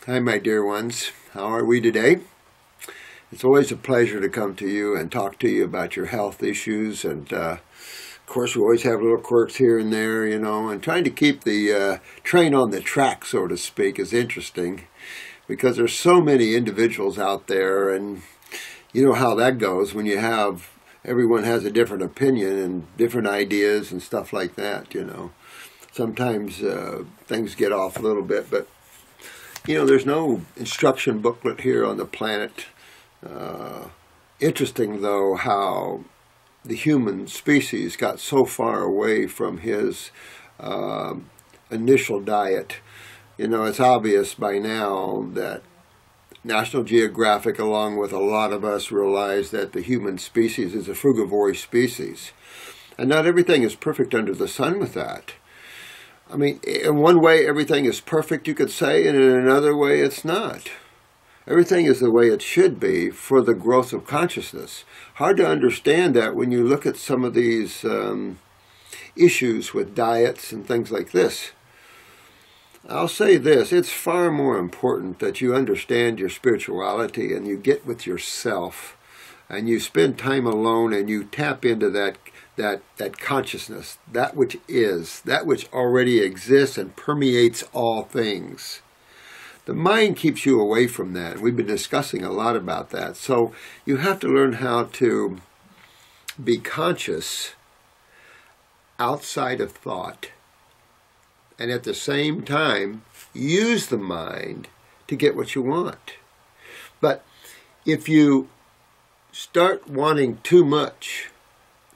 Hi, my dear ones. How are we today? It's always a pleasure to come to you and talk to you about your health issues. And, of course, we always have little quirks here and there, and trying to keep the train on the track, so to speak, is interesting because there's so many individuals out there, and you know how that goes when everyone has a different opinion and different ideas and stuff like that, Sometimes things get off a little bit, but there's no instruction booklet here on the planet. Interesting, though, how the human species got so far away from his initial diet. It's obvious by now that National Geographic, along with a lot of us, realize that the human species is a frugivorous species. And not everything is perfect under the sun with that. I mean, in one way, everything is perfect, you could say, and in another way, it's not. Everything is the way it should be for the growth of consciousness. Hard to understand that when you look at some of these issues with diets and things like this. I'll say this, it's far more important that you understand your spirituality and you get with yourself and you spend time alone and you tap into that consciousness, that which is, that which already exists and permeates all things. The mind keeps you away from that. We've been discussing a lot about that. So you have to learn how to be conscious outside of thought, and at the same time use the mind to get what you want. But if you start wanting too much,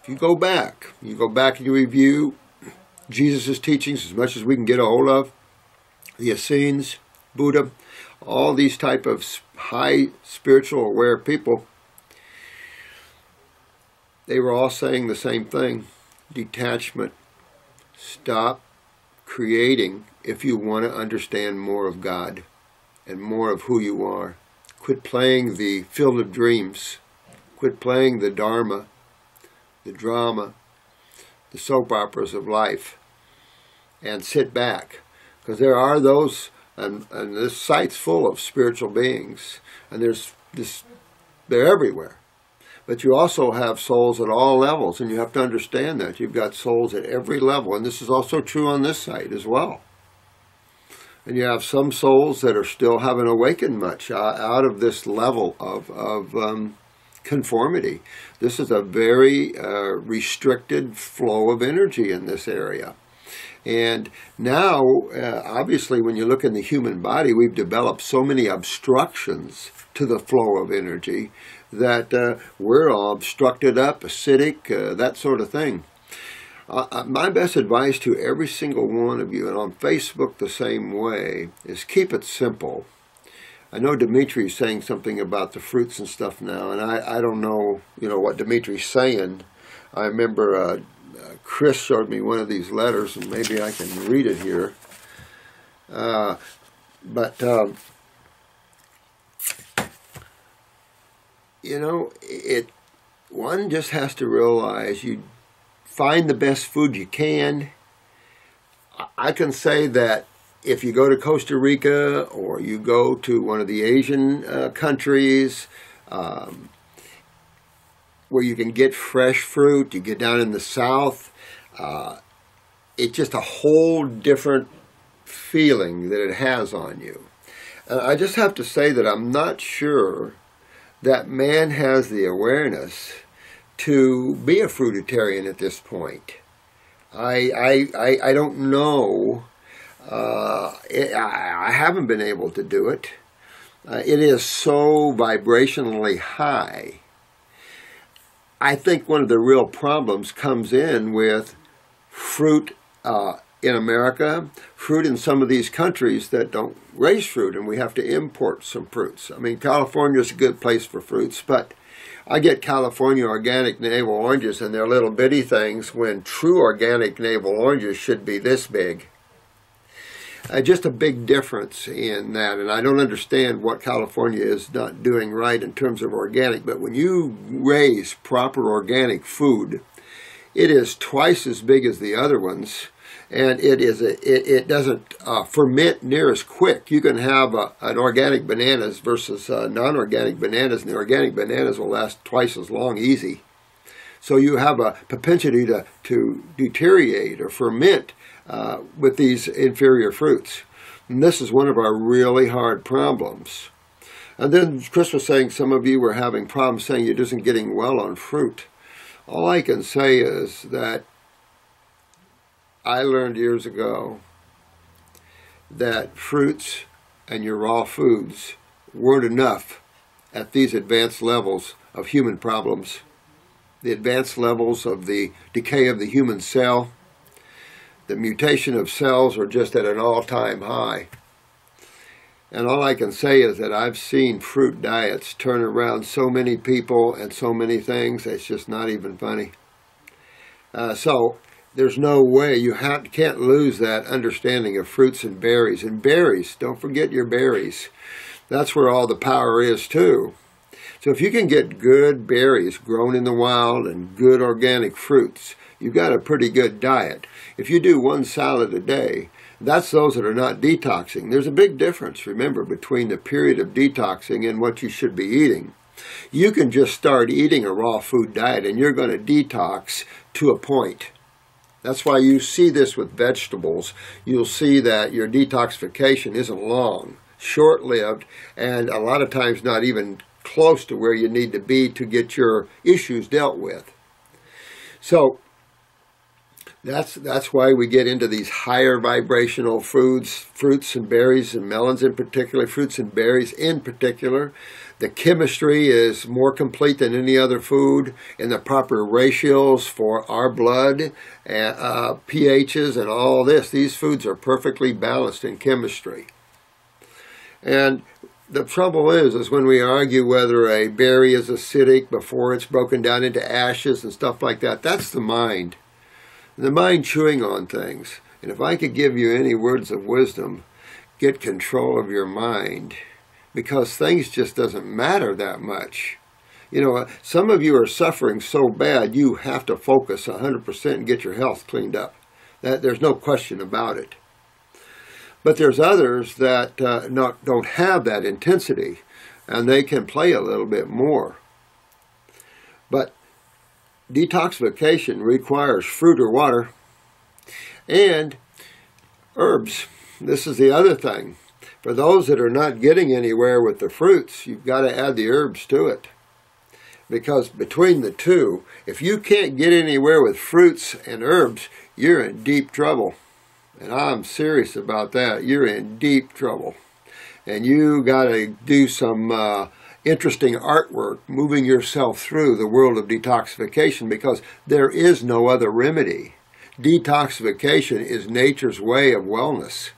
if you go back and you review Jesus' teachings as much as we can get a hold of, the Essenes, Buddha, all these type of high spiritual aware people, they were all saying the same thing. Detachment. Stop creating if you want to understand more of God and more of who you are. Quit playing the field of dreams. Quit playing the Dharma, the drama, the soap operas of life, and sit back. Because there are those, and this site's full of spiritual beings, and they're everywhere. But you also have souls at all levels, and you have to understand that. You've got souls at every level, and this is also true on this site as well. And you have some souls that haven't awakened much out of this level of conformity. This is a very restricted flow of energy in this area. And now, obviously, when you look in the human body, we've developed so many obstructions to the flow of energy that we're all obstructed up, acidic, that sort of thing. My best advice to every single one of you, and on Facebook the same way, is keep it simple. I know Dimitri's saying something about the fruits and stuff now, and I don't know, what Dimitri's saying. I remember Chris showed me one of these letters, and maybe I can read it here. One just has to realize you find the best food you can. I can say that if you go to Costa Rica or you go to one of the Asian countries where you can get fresh fruit, you get down in the South, it's just a whole different feeling that it has on you. And I just have to say that I'm not sure that man has the awareness to be a fruitarian at this point. I don't know. I haven't been able to do it. It is so vibrationally high. I think one of the real problems comes in with fruit in America, fruit in some of these countries that don't raise fruit, and we have to import some fruits. I mean, California is a good place for fruits, but I get California organic navel oranges and they're little bitty things when true organic navel oranges should be this big. Just a big difference in that, and I don't understand what California is not doing right in terms of organic, but when you raise proper organic food, it is twice as big as the other ones, And it doesn't ferment near as quick. You can have an organic bananas versus non-organic bananas, and the organic bananas will last twice as long easy. So you have a propensity to deteriorate or ferment with these inferior fruits. And this is one of our really hard problems. And then Chris was saying some of you were having problems saying it isn't getting well on fruit. All I can say is that I learned years ago that fruits and your raw foods weren't enough at these advanced levels of human problems. The advanced levels of the decay of the human cell, the mutation of cells are just at an all-time high. And all I can say is that I've seen fruit diets turn around so many people and so many things, it's just not even funny. So there's no way, you can't lose that understanding of fruits and berries. And berries, don't forget your berries. That's where all the power is too. So if you can get good berries grown in the wild and good organic fruits, you've got a pretty good diet. If you do one salad a day, that's those that are not detoxing. There's a big difference, remember, between the period of detoxing and what you should be eating. You can just start eating a raw food diet and you're going to detox to a point. That's why you see this with vegetables. You'll see that your detoxification isn't long, short-lived, and a lot of times not even close to where you need to be to get your issues dealt with. So that's why we get into these higher vibrational foods, fruits and berries and melons in particular, fruits and berries in particular. The chemistry is more complete than any other food in the proper ratios for our blood, pHs and all this. These foods are perfectly balanced in chemistry. And the trouble is when we argue whether a berry is acidic before it's broken down into ashes and stuff like that, that's the mind. The mind chewing on things. And if I could give you any words of wisdom, get control of your mind. Because things just doesn't matter that much. You know, some of you are suffering so bad you have to focus 100% and get your health cleaned up. There's no question about it. But there's others that don't have that intensity, and they can play a little bit more. But detoxification requires fruit or water and herbs. This is the other thing. For those that are not getting anywhere with the fruits, you've got to add the herbs to it. Because between the two, if you can't get anywhere with fruits and herbs, you're in deep trouble. And I'm serious about that. You're in deep trouble. And you got to do some interesting artwork, moving yourself through the world of detoxification, because there is no other remedy. Detoxification is nature's way of wellness.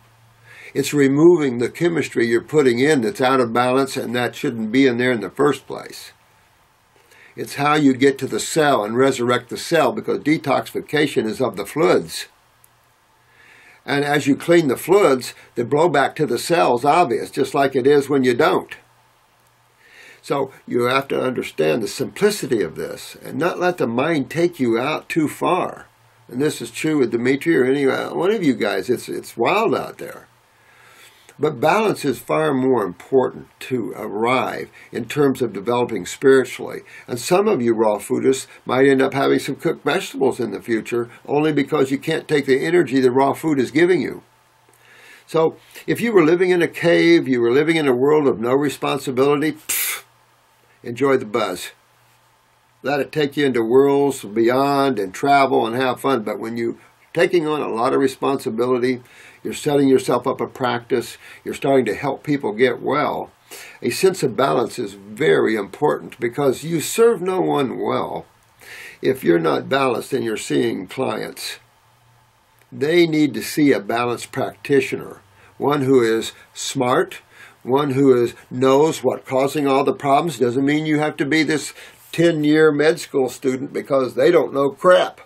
It's removing the chemistry you're putting in that's out of balance and that shouldn't be in there in the first place. It's how you get to the cell and resurrect the cell, because detoxification is of the fluids. And as you clean the fluids, the blowback to the cell is obvious, just like it is when you don't. So you have to understand the simplicity of this and not let the mind take you out too far. And this is true with Dimitri or any one of you guys. It's wild out there. But balance is far more important to arrive in terms of developing spiritually. And some of you raw foodists might end up having some cooked vegetables in the future only because you can't take the energy the raw food is giving you. So if you were living in a cave, you were living in a world of no responsibility, enjoy the buzz. Let it take you into worlds beyond and travel and have fun. But when you're taking on a lot of responsibility, you're setting yourself up a practice, you're starting to help people get well, a sense of balance is very important, because you serve no one well if you're not balanced and you're seeing clients. They need to see a balanced practitioner, one who is smart, one who knows what's causing all the problems. Doesn't mean you have to be this 10-year med school student, because they don't know crap.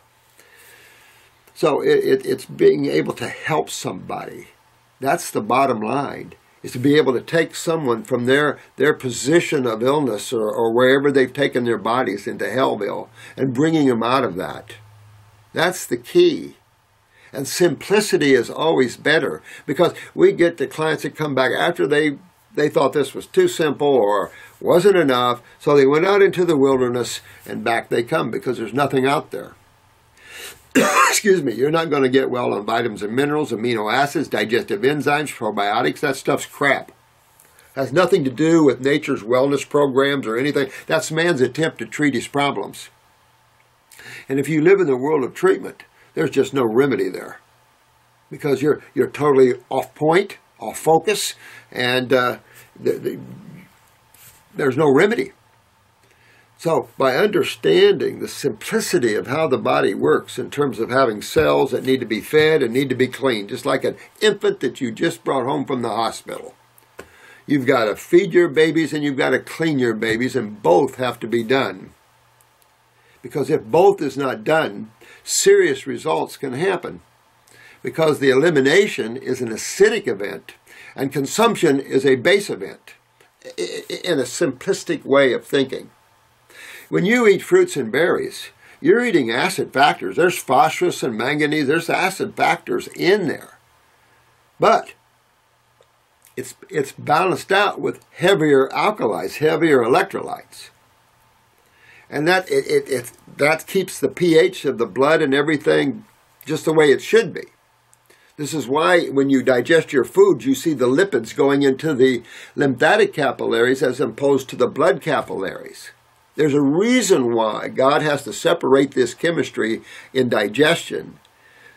So it's being able to help somebody. That's the bottom line, is to be able to take someone from their position of illness or wherever they've taken their bodies into Hellville and bringing them out of that. That's the key. And simplicity is always better, because we get the clients that come back after they thought this was too simple or wasn't enough, so they went out into the wilderness and back they come because there's nothing out there. Excuse me, you're not going to get well on vitamins and minerals, amino acids, digestive enzymes, probiotics. That stuff's crap. Has nothing to do with nature's wellness programs or anything. That's man's attempt to treat his problems. And if you live in the world of treatment, there's just no remedy there, because you're totally off point, off focus, and there's no remedy. So by understanding the simplicity of how the body works in terms of having cells that need to be fed and need to be cleaned, just like an infant that you just brought home from the hospital. You've got to feed your babies and you've got to clean your babies, and both have to be done. Because if both is not done, serious results can happen. Because the elimination is an acidic event and consumption is a base event, in a simplistic way of thinking. When you eat fruits and berries, you're eating acid factors. There's phosphorus and manganese. There's acid factors in there. But it's balanced out with heavier alkalis, heavier electrolytes. And that keeps the pH of the blood and everything just the way it should be. This is why when you digest your foods, you see the lipids going into the lymphatic capillaries as opposed to the blood capillaries. There's a reason why God has to separate this chemistry in digestion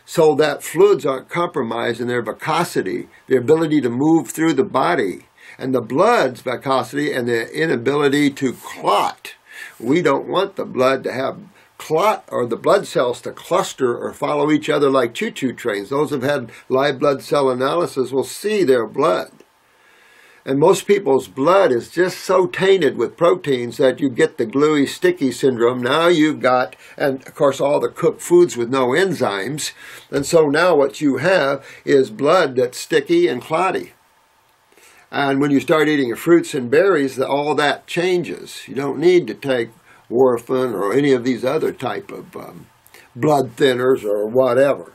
so that fluids aren't compromised in their viscosity, their ability to move through the body, and the blood's viscosity and the inability to clot. We don't want the blood to have clot, or the blood cells to cluster or follow each other like choo-choo trains. Those who've had live blood cell analysis will see their blood. And most people's blood is just so tainted with proteins that you get the gluey, sticky syndrome. Now you've got, and of course all the cooked foods with no enzymes. And so now what you have is blood that's sticky and clotty. And when you start eating your fruits and berries, all that changes. You don't need to take warfarin or any of these other type of blood thinners or whatever.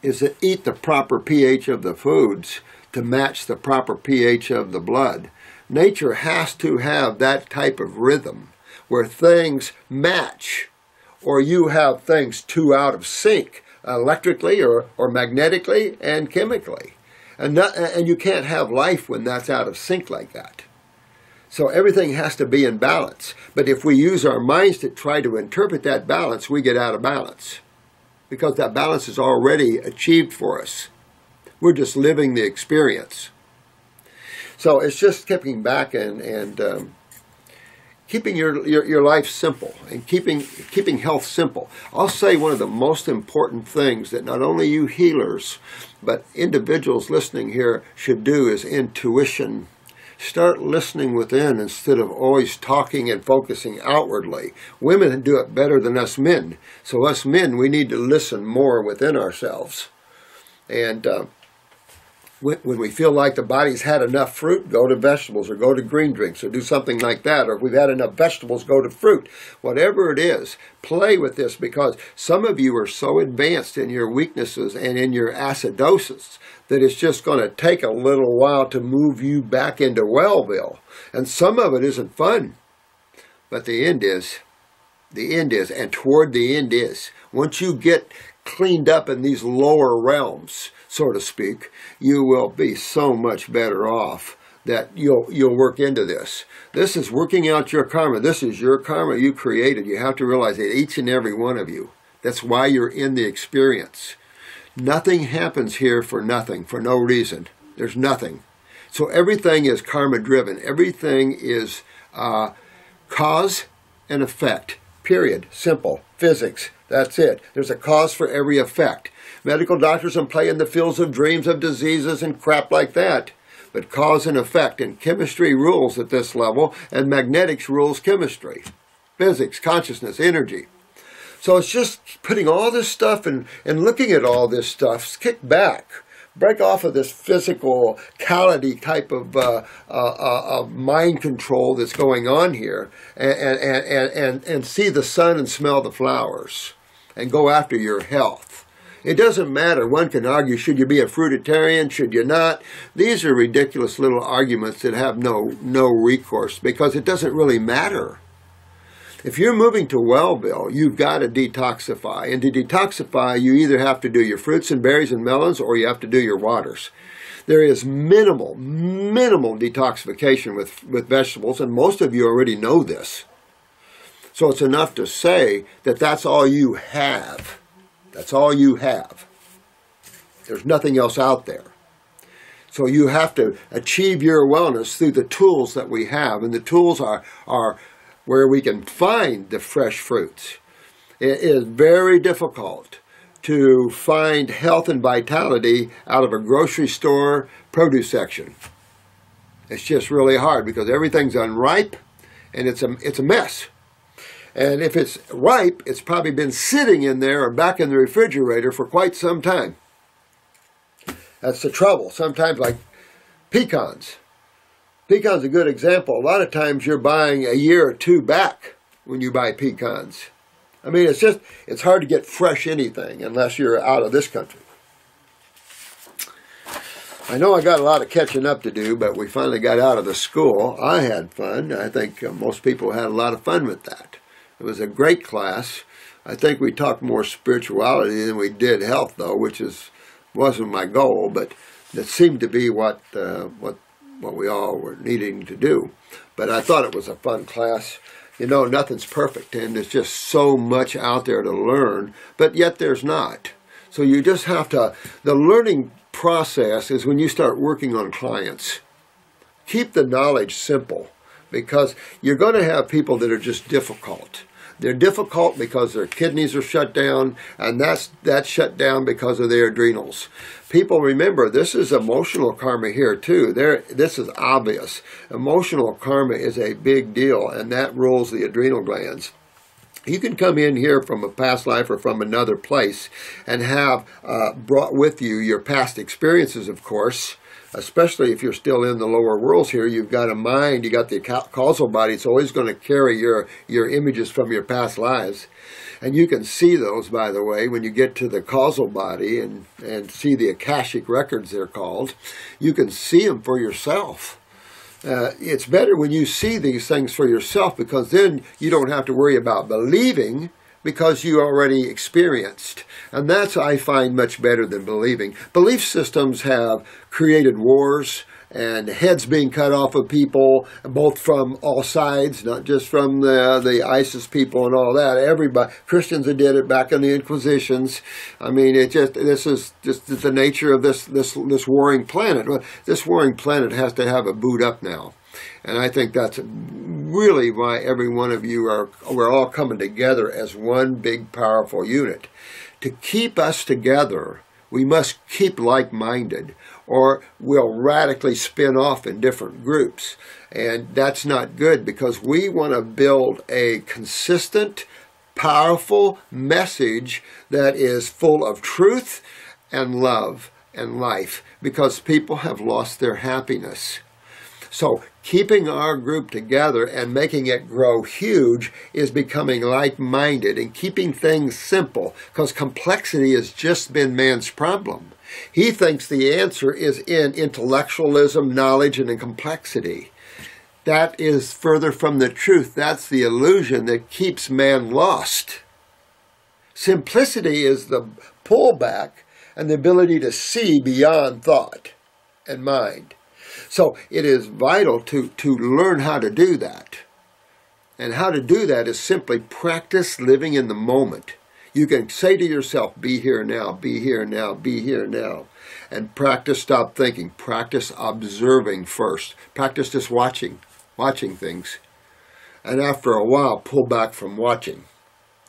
Is to eat the proper pH of the foods to match the proper pH of the blood. Nature has to have that type of rhythm where things match, or you have things too out of sync electrically or magnetically and chemically. And you can't have life when that's out of sync like that. So everything has to be in balance. But if we use our minds to try to interpret that balance, we get out of balance, because that balance is already achieved for us. We're just living the experience. So it's just stepping back and keeping your life simple and keeping health simple. I'll say one of the most important things that not only you healers, but individuals listening here should do is intuition. Start listening within instead of always talking and focusing outwardly. Women do it better than us men. So us men, we need to listen more within ourselves. And when we feel like the body's had enough fruit, go to vegetables or go to green drinks or do something like that. Or if we've had enough vegetables, go to fruit. Whatever it is, play with this, because some of you are so advanced in your weaknesses and in your acidosis that it's just going to take a little while to move you back into Wellville. And some of it isn't fun. But the end is, and toward the end is, once you get cleaned up in these lower realms, so to speak, you will be so much better off that you'll work into this. This is working out your karma. This is your karma you created. You have to realize that each and every one of you. That's why you're in the experience. Nothing happens here for nothing, for no reason. There's nothing. So everything is karma driven. Everything is cause and effect. Period. Simple. Physics. That's it. There's a cause for every effect. Medical doctors can play in the fields of dreams of diseases and crap like that. But cause and effect, and chemistry rules at this level, and magnetics rules chemistry. Physics, consciousness, energy. So it's just putting all this stuff and looking at all this stuff, kick back. Break off of this physicality type of mind control that's going on here, and see the sun and smell the flowers, and go after your health. It doesn't matter. One can argue, should you be a fruitarian, should you not? These are ridiculous little arguments that have no recourse, because it doesn't really matter. If you're moving to Wellville, you've got to detoxify. And to detoxify, you either have to do your fruits and berries and melons, or you have to do your waters. There is minimal detoxification with vegetables, and most of you already know this. So it's enough to say that that's all you have. That's all you have. There's nothing else out there. So you have to achieve your wellness through the tools that we have. And the tools are where we can find the fresh fruits. It is very difficult to find health and vitality out of a grocery store produce section. It's just really hard because everything's unripe and it's a mess. And if it's ripe, it's probably been sitting in there or back in the refrigerator for quite some time. That's the trouble. Sometimes, like pecans. Pecans are a good example. A lot of times you're buying a year or two back when you buy pecans. I mean, it's hard to get fresh anything unless you're out of this country. I know I got a lot of catching up to do, but we finally got out of the school. I had fun. I think most people had a lot of fun with that. It was a great class. I think we talked more spirituality than we did health, though, which wasn't my goal, but it seemed to be what we all were needing to do. But I thought it was a fun class. You know, nothing's perfect, and there's just so much out there to learn, but yet there's not. So you just have to, the learning process is when you start working on clients. Keep the knowledge simple, because you're going to have people that are just difficult. They're difficult because their kidneys are shut down, and that's shut down because of their adrenals. People, remember, this is emotional karma here too. This is obvious. Emotional karma is a big deal, and that rules the adrenal glands. You can come in here from a past life or from another place and have brought with you your past experiences, of course. Especially if you're still in the lower worlds here, you've got a mind, you got the causal body. It's always going to carry your images from your past lives. And you can see those, by the way, when you get to the causal body and see the Akashic records, they're called. You can see them for yourself. It's better when you see these things for yourself, because then you don't have to worry about believing, because you already experienced. And that's, I find, much better than believing. Belief systems have created wars and heads being cut off of people, both from all sides, not just from the ISIS people and all that. Everybody, Christians that did it back in the Inquisitions. I mean, this is just the nature of this warring planet. This warring planet has to have a boot up now. And I think that's really why every one of you we're all coming together as one big, powerful unit. To keep us together, we must keep like-minded, or we'll radically spin off in different groups. And that's not good, because we want to build a consistent, powerful message that is full of truth and love and life, because people have lost their happiness. So keeping our group together and making it grow huge is becoming like-minded and keeping things simple, because complexity has just been man's problem. He thinks the answer is in intellectualism, knowledge, and in complexity. That is further from the truth. That's the illusion that keeps man lost. Simplicity is the pullback and the ability to see beyond thought and mind. So it is vital to learn how to do that. And how to do that is simply practice living in the moment. You can say to yourself, be here now, be here now, be here now. And practice stop thinking. Practice observing first. Practice just watching things. And after a while, pull back from watching.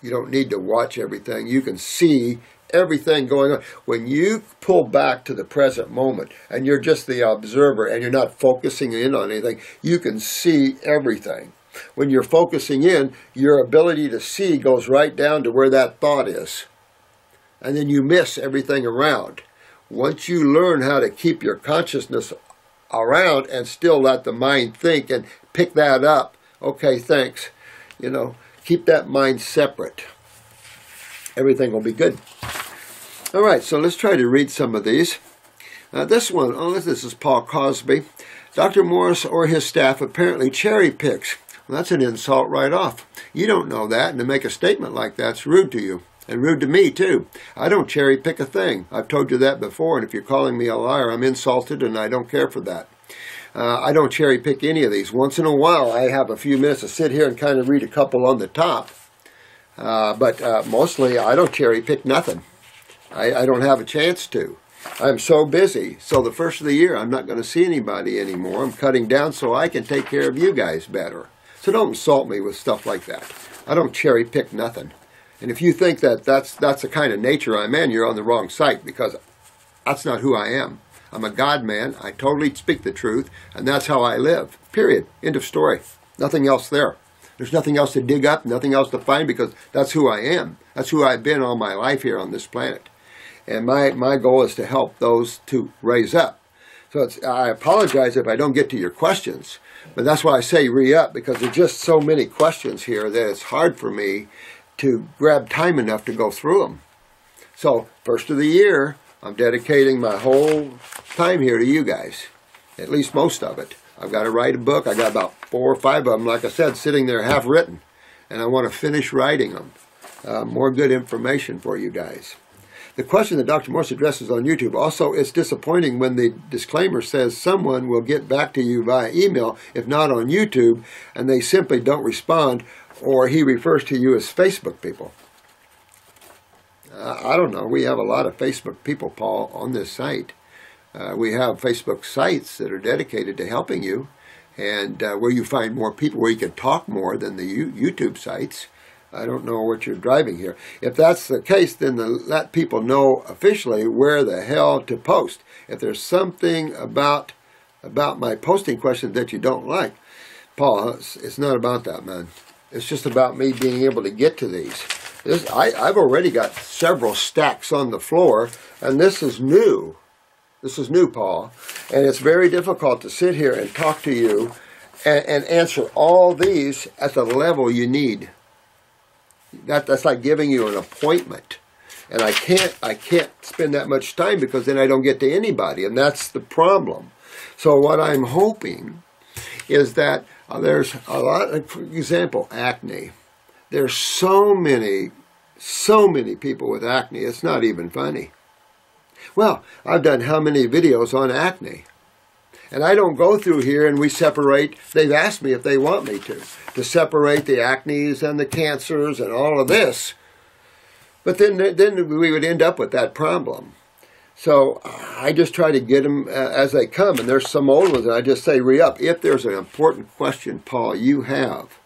You don't need to watch everything. You can see everything going on. When you pull back to the present moment and you're just the observer and you're not focusing in on anything, you can see everything. When you're focusing in, your ability to see goes right down to where that thought is. And then you miss everything around. Once you learn how to keep your consciousness around and still let the mind think and pick that up, okay, thanks. Keep that mind separate. Everything will be good. All right, so let's try to read some of these. This one, this is Paul Cosby. Dr. Morse or his staff apparently cherry picks. Well, that's an insult right off. You don't know that, and to make a statement like that's rude to you. And rude to me, too. I don't cherry pick a thing. I've told you that before, and if you're calling me a liar, I'm insulted, and I don't care for that. I don't cherry pick any of these. Once in a while, I have a few minutes to sit here and kind of read a couple on the top. But mostly, I don't cherry pick nothing. I don't have a chance to. I'm so busy. So the first of the year, I'm not going to see anybody anymore. I'm cutting down so I can take care of you guys better. So don't insult me with stuff like that. I don't cherry pick nothing. And if you think that that's the kind of nature I'm in, you're on the wrong site, because that's not who I am. I'm a God man. I totally speak the truth, and that's how I live. Period. End of story. Nothing else there. There's nothing else to dig up, nothing else to find, because that's who I am. That's who I've been all my life here on this planet. And my goal is to help those to raise up. So I apologize if I don't get to your questions, but that's why I say re-up, because there's just so many questions here that it's hard for me to grab time enough to go through them. So, first of the year, I'm dedicating my whole time here to you guys, at least most of it. I've got to write a book. I got about 4 or 5 of them, like I said, sitting there half written, and I want to finish writing them. More good information for you guys. The question that Dr. Morse addresses on YouTube, also, it's disappointing when the disclaimer says someone will get back to you via email, if not on YouTube, and they simply don't respond, or he refers to you as Facebook people. I don't know. We have a lot of Facebook people, Paul, on this site. We have Facebook sites that are dedicated to helping you, and where you find more people, where you can talk more than the YouTube sites. I don't know what you're driving here. If that's the case, then let people know officially where the hell to post. If there's something about my posting questions that you don't like, Paul, it's not about that, man. It's just about me being able to get to these. I've already got several stacks on the floor, and this is new. This is new, Paul. And it's very difficult to sit here and talk to you and answer all these at the level you need. That's like giving you an appointment. And I can't spend that much time, because then I don't get to anybody, and that's the problem. So what I'm hoping is that there's a lot, for example, acne. There's so many people with acne, it's not even funny. Well, I've done how many videos on acne? And I don't go through here and we separate. They've asked me if they want me to separate the acnes and the cancers and all of this. But then we would end up with that problem. So I just try to get them as they come. And there's some old ones that I just say re-up. If there's an important question, Paul, you have,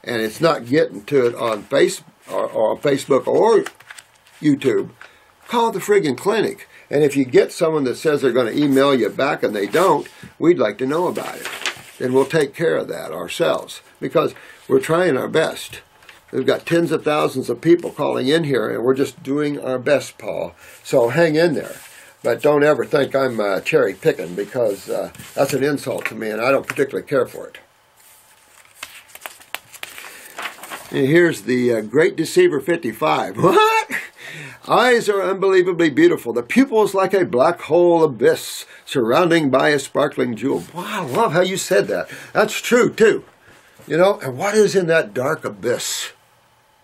and it's not getting to it on Facebook or YouTube, call the friggin' clinic. And if you get someone that says they're going to email you back and they don't, we'd like to know about it. And we'll take care of that ourselves, because we're trying our best. We've got tens of thousands of people calling in here, and we're just doing our best, Paul. So hang in there. But don't ever think I'm cherry picking, because that's an insult to me, and I don't particularly care for it. And here's the Great Deceiver 55. What? Eyes are unbelievably beautiful. The pupil is like a black hole abyss surrounding by a sparkling jewel. Wow, I love how you said that. That's true, too. You know, and what is in that dark abyss?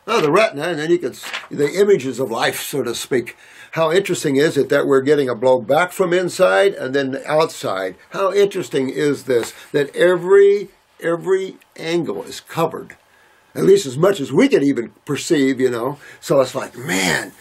Oh, the retina, and then you can see the images of life, so to speak. How interesting is it that we're getting a blow back from inside and then outside? How interesting is this, that every angle is covered, at least as much as we can even perceive, you know. So it's like, man,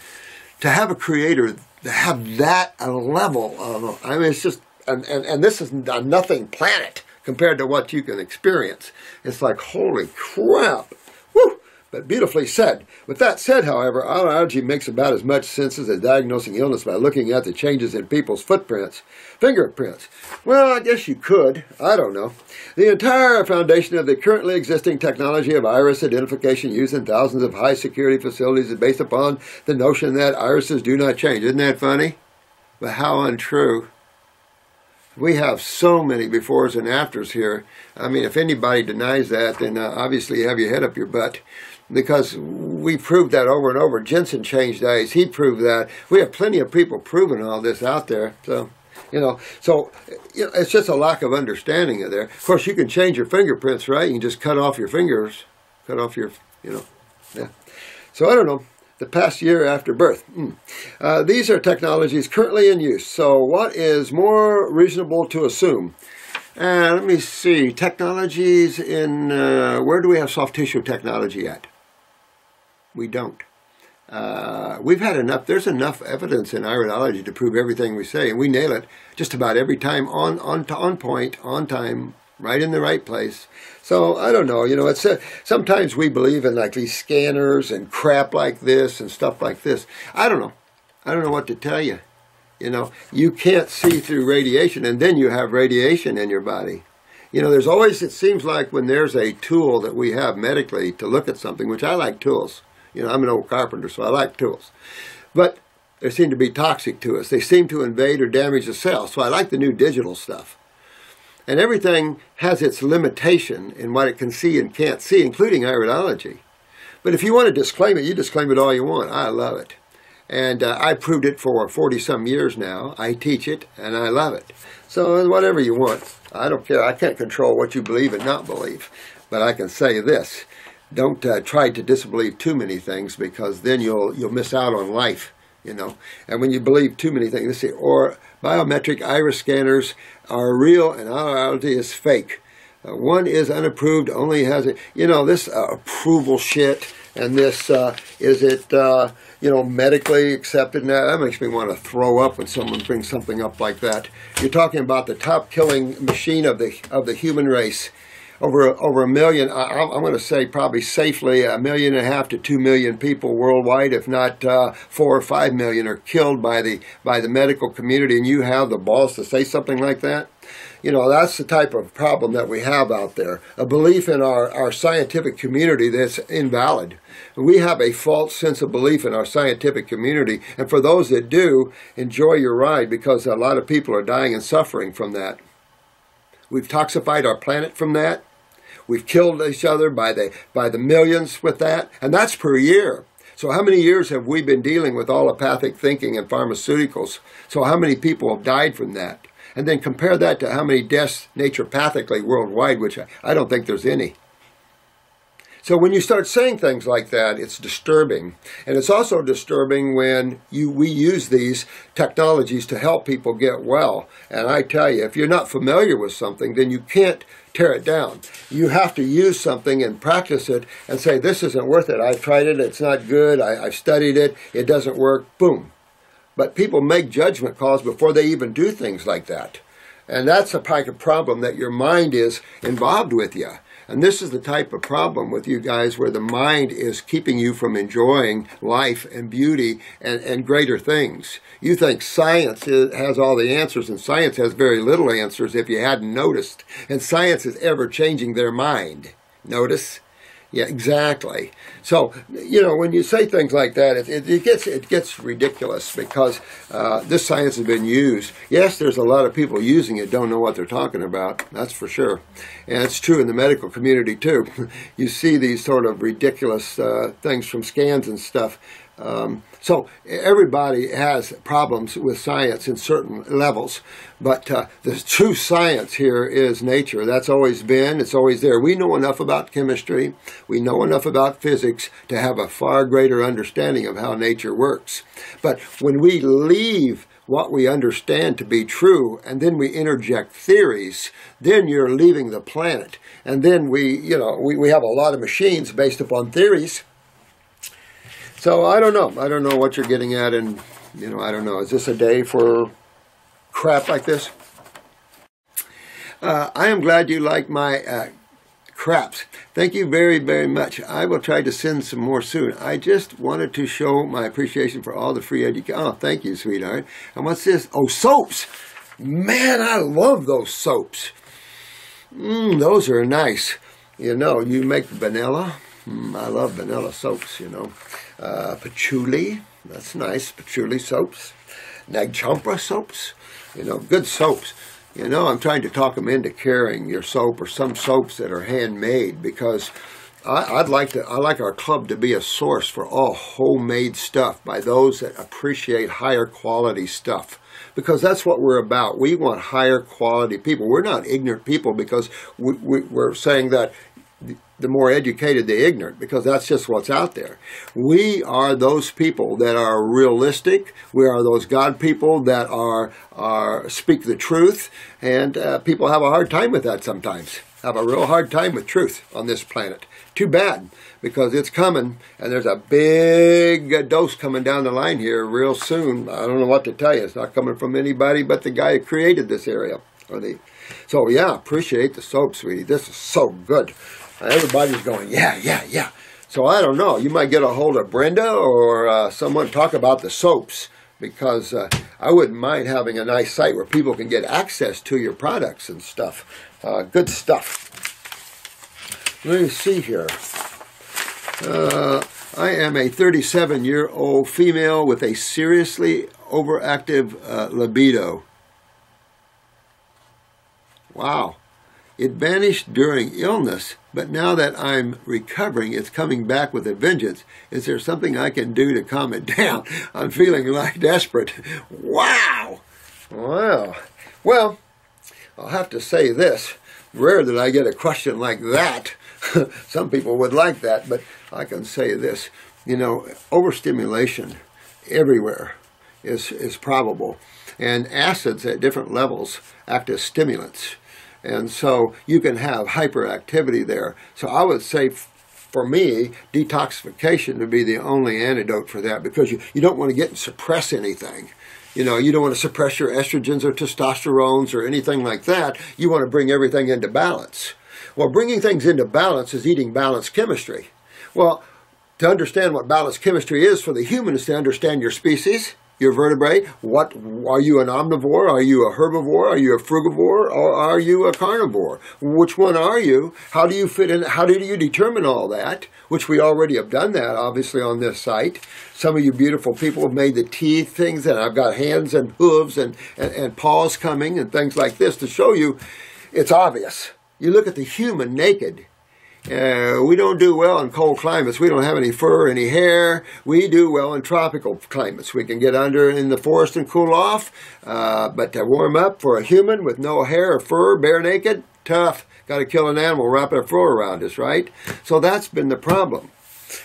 to have a creator, to have that level of, I mean, it's just, and this is a nothing planet compared to what you can experience. It's like, holy crap. Woo! But beautifully said. With that said, however, autopsy makes about as much sense as diagnosing illness by looking at the changes in people's footprints, fingerprints. Well, I guess you could. I don't know. The entire foundation of the currently existing technology of iris identification used in thousands of high-security facilities is based upon the notion that irises do not change. Isn't that funny? But how untrue. We have so many befores and afters here. I mean, if anybody denies that, then obviously you have your head up your butt. Because we proved that over and over. Jensen changed eyes. He proved that. We have plenty of people proving all this out there. So, it's just a lack of understanding of there. Of course, you can change your fingerprints, right? You can just cut off your fingers, cut off your, yeah. So I don't know. The past year after birth. These are technologies currently in use. So what is more reasonable to assume? Let me see. Technologies in, where do we have soft tissue technology at? We don't. We've had enough, there's enough evidence in iridology to prove everything we say, and we nail it just about every time on point, on time, right in the right place. So, I don't know, it's sometimes we believe in like these scanners and crap like this and stuff like this. I don't know. I don't know what to tell you. You can't see through radiation, and then you have radiation in your body. There's always, it seems like when there's a tool that we have medically to look at something, which I like tools. I'm an old carpenter, so I like tools. But they seem to be toxic to us. They seem to invade or damage the cell. So I like the new digital stuff. And everything has its limitation in what it can see and can't see, including iridology. But if you want to disclaim it, you disclaim it all you want. I love it. And I proved it for 40-some years now. I teach it, and I love it. So whatever you want. I don't care. I can't control what you believe and not believe. But I can say this. Don't try to disbelieve too many things, because then you'll miss out on life, And when you believe too many things, let's see, or biometric iris scanners are real and iridology is fake. One is unapproved, only has it, this approval shit, and this, is it, medically accepted now? That makes me want to throw up when someone brings something up like that. You're talking about the top killing machine of the human race. Over a million, I'm going to say probably safely 1.5 million to 2 million people worldwide, if not 4 or 5 million, are killed by the medical community, and you have the balls to say something like that? That's the type of problem that we have out there. A belief in our scientific community that's invalid. We have a false sense of belief in our scientific community, and for those that do, enjoy your ride, because a lot of people are dying and suffering from that. We've toxified our planet from that. We've killed each other by the millions with that, and that's per year. So how many years have we been dealing with allopathic thinking and pharmaceuticals? So how many people have died from that? And then compare that to how many deaths naturopathically worldwide, which I don't think there's any. So when you start saying things like that, it's disturbing. And it's also disturbing when we use these technologies to help people get well. And I tell you, if you're not familiar with something, then you can't tear it down. You have to use something and practice it and say, this isn't worth it. I've tried it. It's not good. I've studied it. It doesn't work. Boom. But people make judgment calls before they even do things like that. And that's a type of problem that your mind is involved with you. And this is the type of problem with you guys where the mind is keeping you from enjoying life and beauty and greater things. You think science has all the answers, and science has very little answers if you hadn't noticed. And science is ever changing their mind. Notice? Yeah, exactly. So, when you say things like that, it gets ridiculous, because this science has been used. Yes, there's a lot of people using it, don't know what they're talking about. That's for sure. And it's true in the medical community, too. You see these sort of ridiculous things from scans and stuff. So everybody has problems with science in certain levels, but the true science here is nature. That's always been, it's always there. We know enough about chemistry, we know enough about physics to have a far greater understanding of how nature works. But when we leave what we understand to be true, and then we interject theories, then you're leaving the planet. And then we have a lot of machines based upon theories. So I don't know. I don't know what you're getting at, and, I don't know. Is this a day for crap like this? I am glad you like my craps. Thank you very, very much. I will try to send some more soon. I just wanted to show my appreciation for all the free education. Oh, thank you, sweetheart. And what's this? Oh, soaps. Man, I love those soaps. Those are nice. You make vanilla. I love vanilla soaps, patchouli, that's nice, patchouli soaps, nagchampa soaps, good soaps. I'm trying to talk them into carrying your soap or some soaps that are handmade, because I like our club to be a source for all homemade stuff by those that appreciate higher quality stuff. Because that's what we're about. We want higher quality people. We're not ignorant people because we're saying that the more educated, the ignorant, because that's just what's out there. We are those people that are realistic. We are those God people that are speak the truth, and people have a hard time with that sometimes. Have a real hard time with truth on this planet. Too bad, because it's coming, and there's a big dose coming down the line here real soon. I don't know what to tell you. It's not coming from anybody but the guy who created this area. So yeah, appreciate the soap, sweetie. This is so good. Everybody's going, yeah. So I don't know. You might get a hold of Brenda or someone talk about the soaps, because I wouldn't mind having a nice site where people can get access to your products and stuff. Good stuff. Let me see here. I am a 37-year-old female with a seriously overactive libido. Wow. It vanished during illness, but now that I'm recovering, it's coming back with a vengeance. Is there something I can do to calm it down? I'm feeling like desperate. Wow. Wow. Well, I'll have to say this. Rare that I get a question like that. Some people would like that, but I can say this. You know, overstimulation everywhere is probable. And acids at different levels act as stimulants. And so you can have hyperactivity there. So I would say, for me, detoxification would be the only antidote for that, because you don't want to get and suppress anything. You know, you don't want to suppress your estrogens or testosterones or anything like that. You want to bring everything into balance. Well, bringing things into balance is eating balanced chemistry. Well, to understand what balanced chemistry is for the human is to understand your species, your vertebrae. What are you, an omnivore? Are you a herbivore? Are you a frugivore? Or are you a carnivore? Which one are you? How do you fit in? How do you determine all that? Which we already have done that, obviously, on this site. Some of you beautiful people have made the teeth things, and I've got hands and hooves and paws coming and things like this to show you it's obvious. You look at the human naked. We don't do well in cold climates. We don't have any fur, any hair. We do well in tropical climates. We can get under in the forest and cool off. But to warm up for a human with no hair or fur, bare naked, tough. Got to kill an animal, wrap a fur around us, right? So that's been the problem.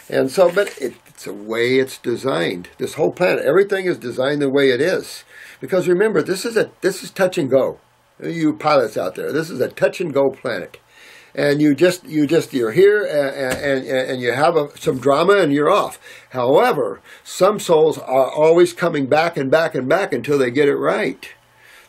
And so, but it's the way it's designed. This whole planet, everything is designed the way it is. Because remember, this is touch and go. You pilots out there, this is a touch and go planet. And you're here and you have some drama and you're off. However, some souls are always coming back and back and back until they get it right.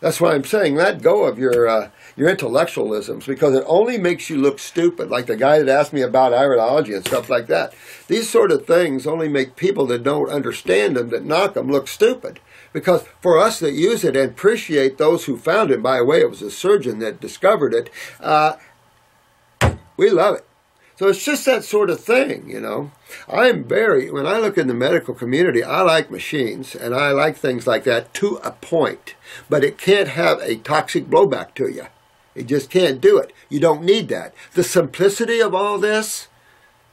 That's why I'm saying let go of your intellectualisms, because it only makes you look stupid, like the guy that asked me about iridology and stuff like that. These sort of things only make people that don't understand them, that knock them, look stupid. Because for us that use it and appreciate those who found it, by the way, it was a surgeon that discovered it, we love it. So it's just that sort of thing, you know. When I look in the medical community, I like machines and I like things like that to a point. But it can't have a toxic blowback to you. It just can't do it. You don't need that. The simplicity of all this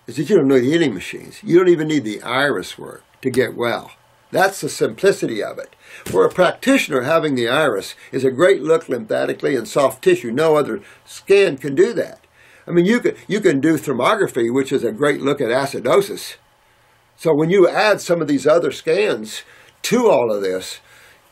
is that you don't need any machines. You don't even need the iris work to get well. That's the simplicity of it. For a practitioner, having the iris is a great look lymphatically and soft tissue. No other scan can do that. I mean, you can do thermography, which is a great look at acidosis. So when you add some of these other scans to all of this,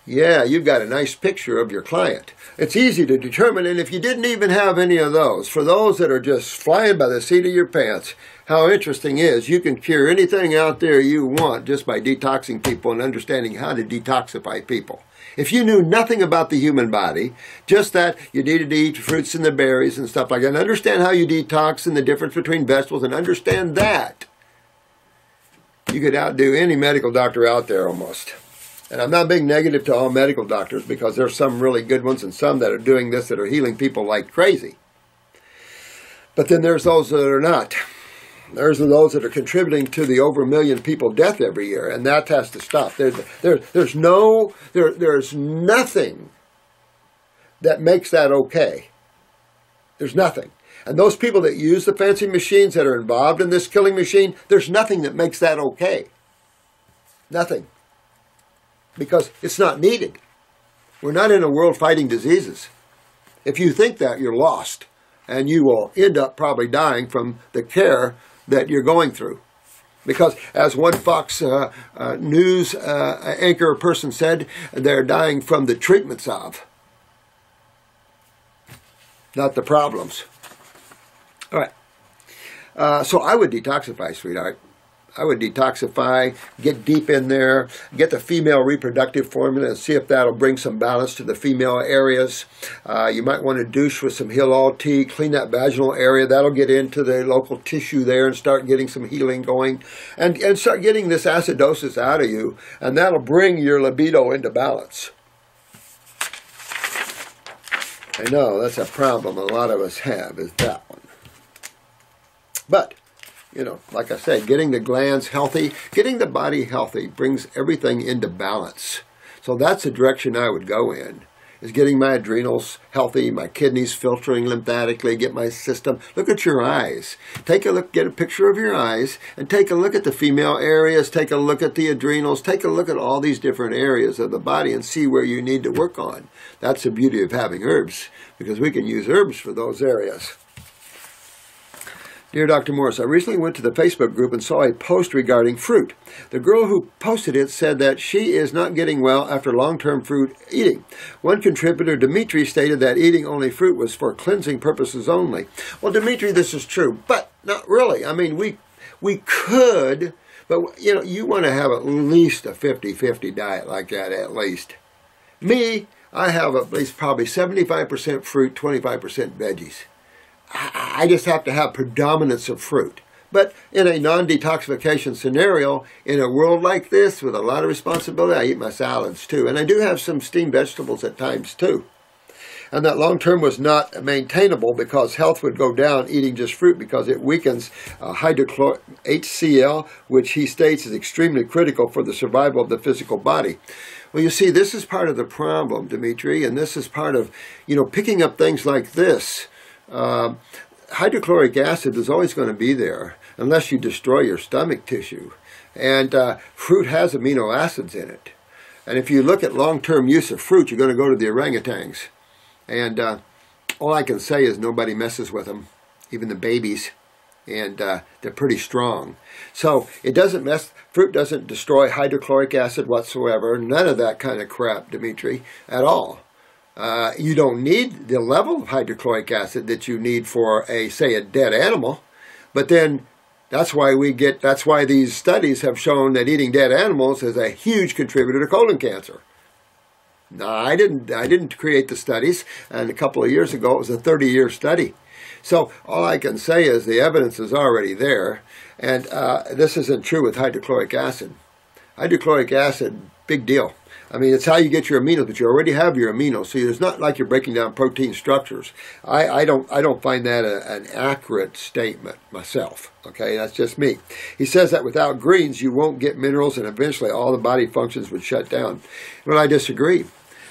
yeah, you've got a nice picture of your client. It's easy to determine, and if you didn't even have any of those, for those that are just flying by the seat of your pants, how interesting is you can cure anything out there you want just by detoxing people and understanding how to detoxify people. If you knew nothing about the human body, just that you needed to eat fruits and the berries and stuff like that, and understand how you detox and the difference between vegetables, and understand that, you could outdo any medical doctor out there almost. And I'm not being negative to all medical doctors, because there's some really good ones and some that are doing this that are healing people like crazy. But then there's those that are not. There's those that are contributing to the over 1 million people death every year, and that has to stop. There's nothing that makes that okay. There's nothing. And those people that use the fancy machines that are involved in this killing machine, there's nothing that makes that okay. Nothing. Because it's not needed. We're not in a world fighting diseases. If you think that, you're lost. And you will end up probably dying from the care that you're going through. Because as one Fox News anchor person said, they're dying from the treatments of, not the problems. All right. So I would detoxify, sweetheart. I would detoxify, get deep in there, get the female reproductive formula and see if that'll bring some balance to the female areas. You might want to douche with some Heal-All tea, clean that vaginal area. That'll get into the local tissue there and start getting some healing going. And start getting this acidosis out of you, and that'll bring your libido into balance. I know, that's a problem a lot of us have, is that one. But, you know, like I said, getting the glands healthy, getting the body healthy brings everything into balance. So that's the direction I would go in, is getting my adrenals healthy, my kidneys filtering lymphatically, get my system. Look at your eyes. Take a look, get a picture of your eyes, and take a look at the female areas, take a look at the adrenals, take a look at all these different areas of the body and see where you need to work on. That's the beauty of having herbs, because we can use herbs for those areas. Dear Dr. Morse, I recently went to the Facebook group and saw a post regarding fruit. The girl who posted it said that she is not getting well after long-term fruit eating. One contributor, Dimitri, stated that eating only fruit was for cleansing purposes only. Well, Dimitri, this is true, but not really. I mean, we could, but you know, you want to have at least a 50-50 diet like that, at least. Me, I have at least probably 75% fruit, 25% veggies. I just have to have predominance of fruit. But in a non-detoxification scenario, in a world like this with a lot of responsibility, I eat my salads too. And I do have some steamed vegetables at times too. And that long-term was not maintainable because health would go down eating just fruit because it weakens HCl, which he states is extremely critical for the survival of the physical body. Well, you see, this is part of the problem, Dimitri, and this is part of, you know, picking up things like this. Hydrochloric acid is always going to be there unless you destroy your stomach tissue. And fruit has amino acids in it. And if you look at long-term use of fruit, you're going to go to the orangutans. And all I can say is nobody messes with them, even the babies. And they're pretty strong. So it doesn't fruit doesn't destroy hydrochloric acid whatsoever. None of that kind of crap, Dimitri, at all. You don't need the level of hydrochloric acid that you need for say a dead animal, but then that's why these studies have shown that eating dead animals is a huge contributor to colon cancer. No, I didn't create the studies, and a couple of years ago it was a 30-year study. So all I can say is the evidence is already there, and this isn't true with hydrochloric acid. Hydrochloric acid, big deal. I mean, it's how you get your aminos, but you already have your aminos, so it's not like you're breaking down protein structures. I don't find that an accurate statement myself. Okay, that's just me. He says that without greens, you won't get minerals, and eventually all the body functions would shut down. But I disagree,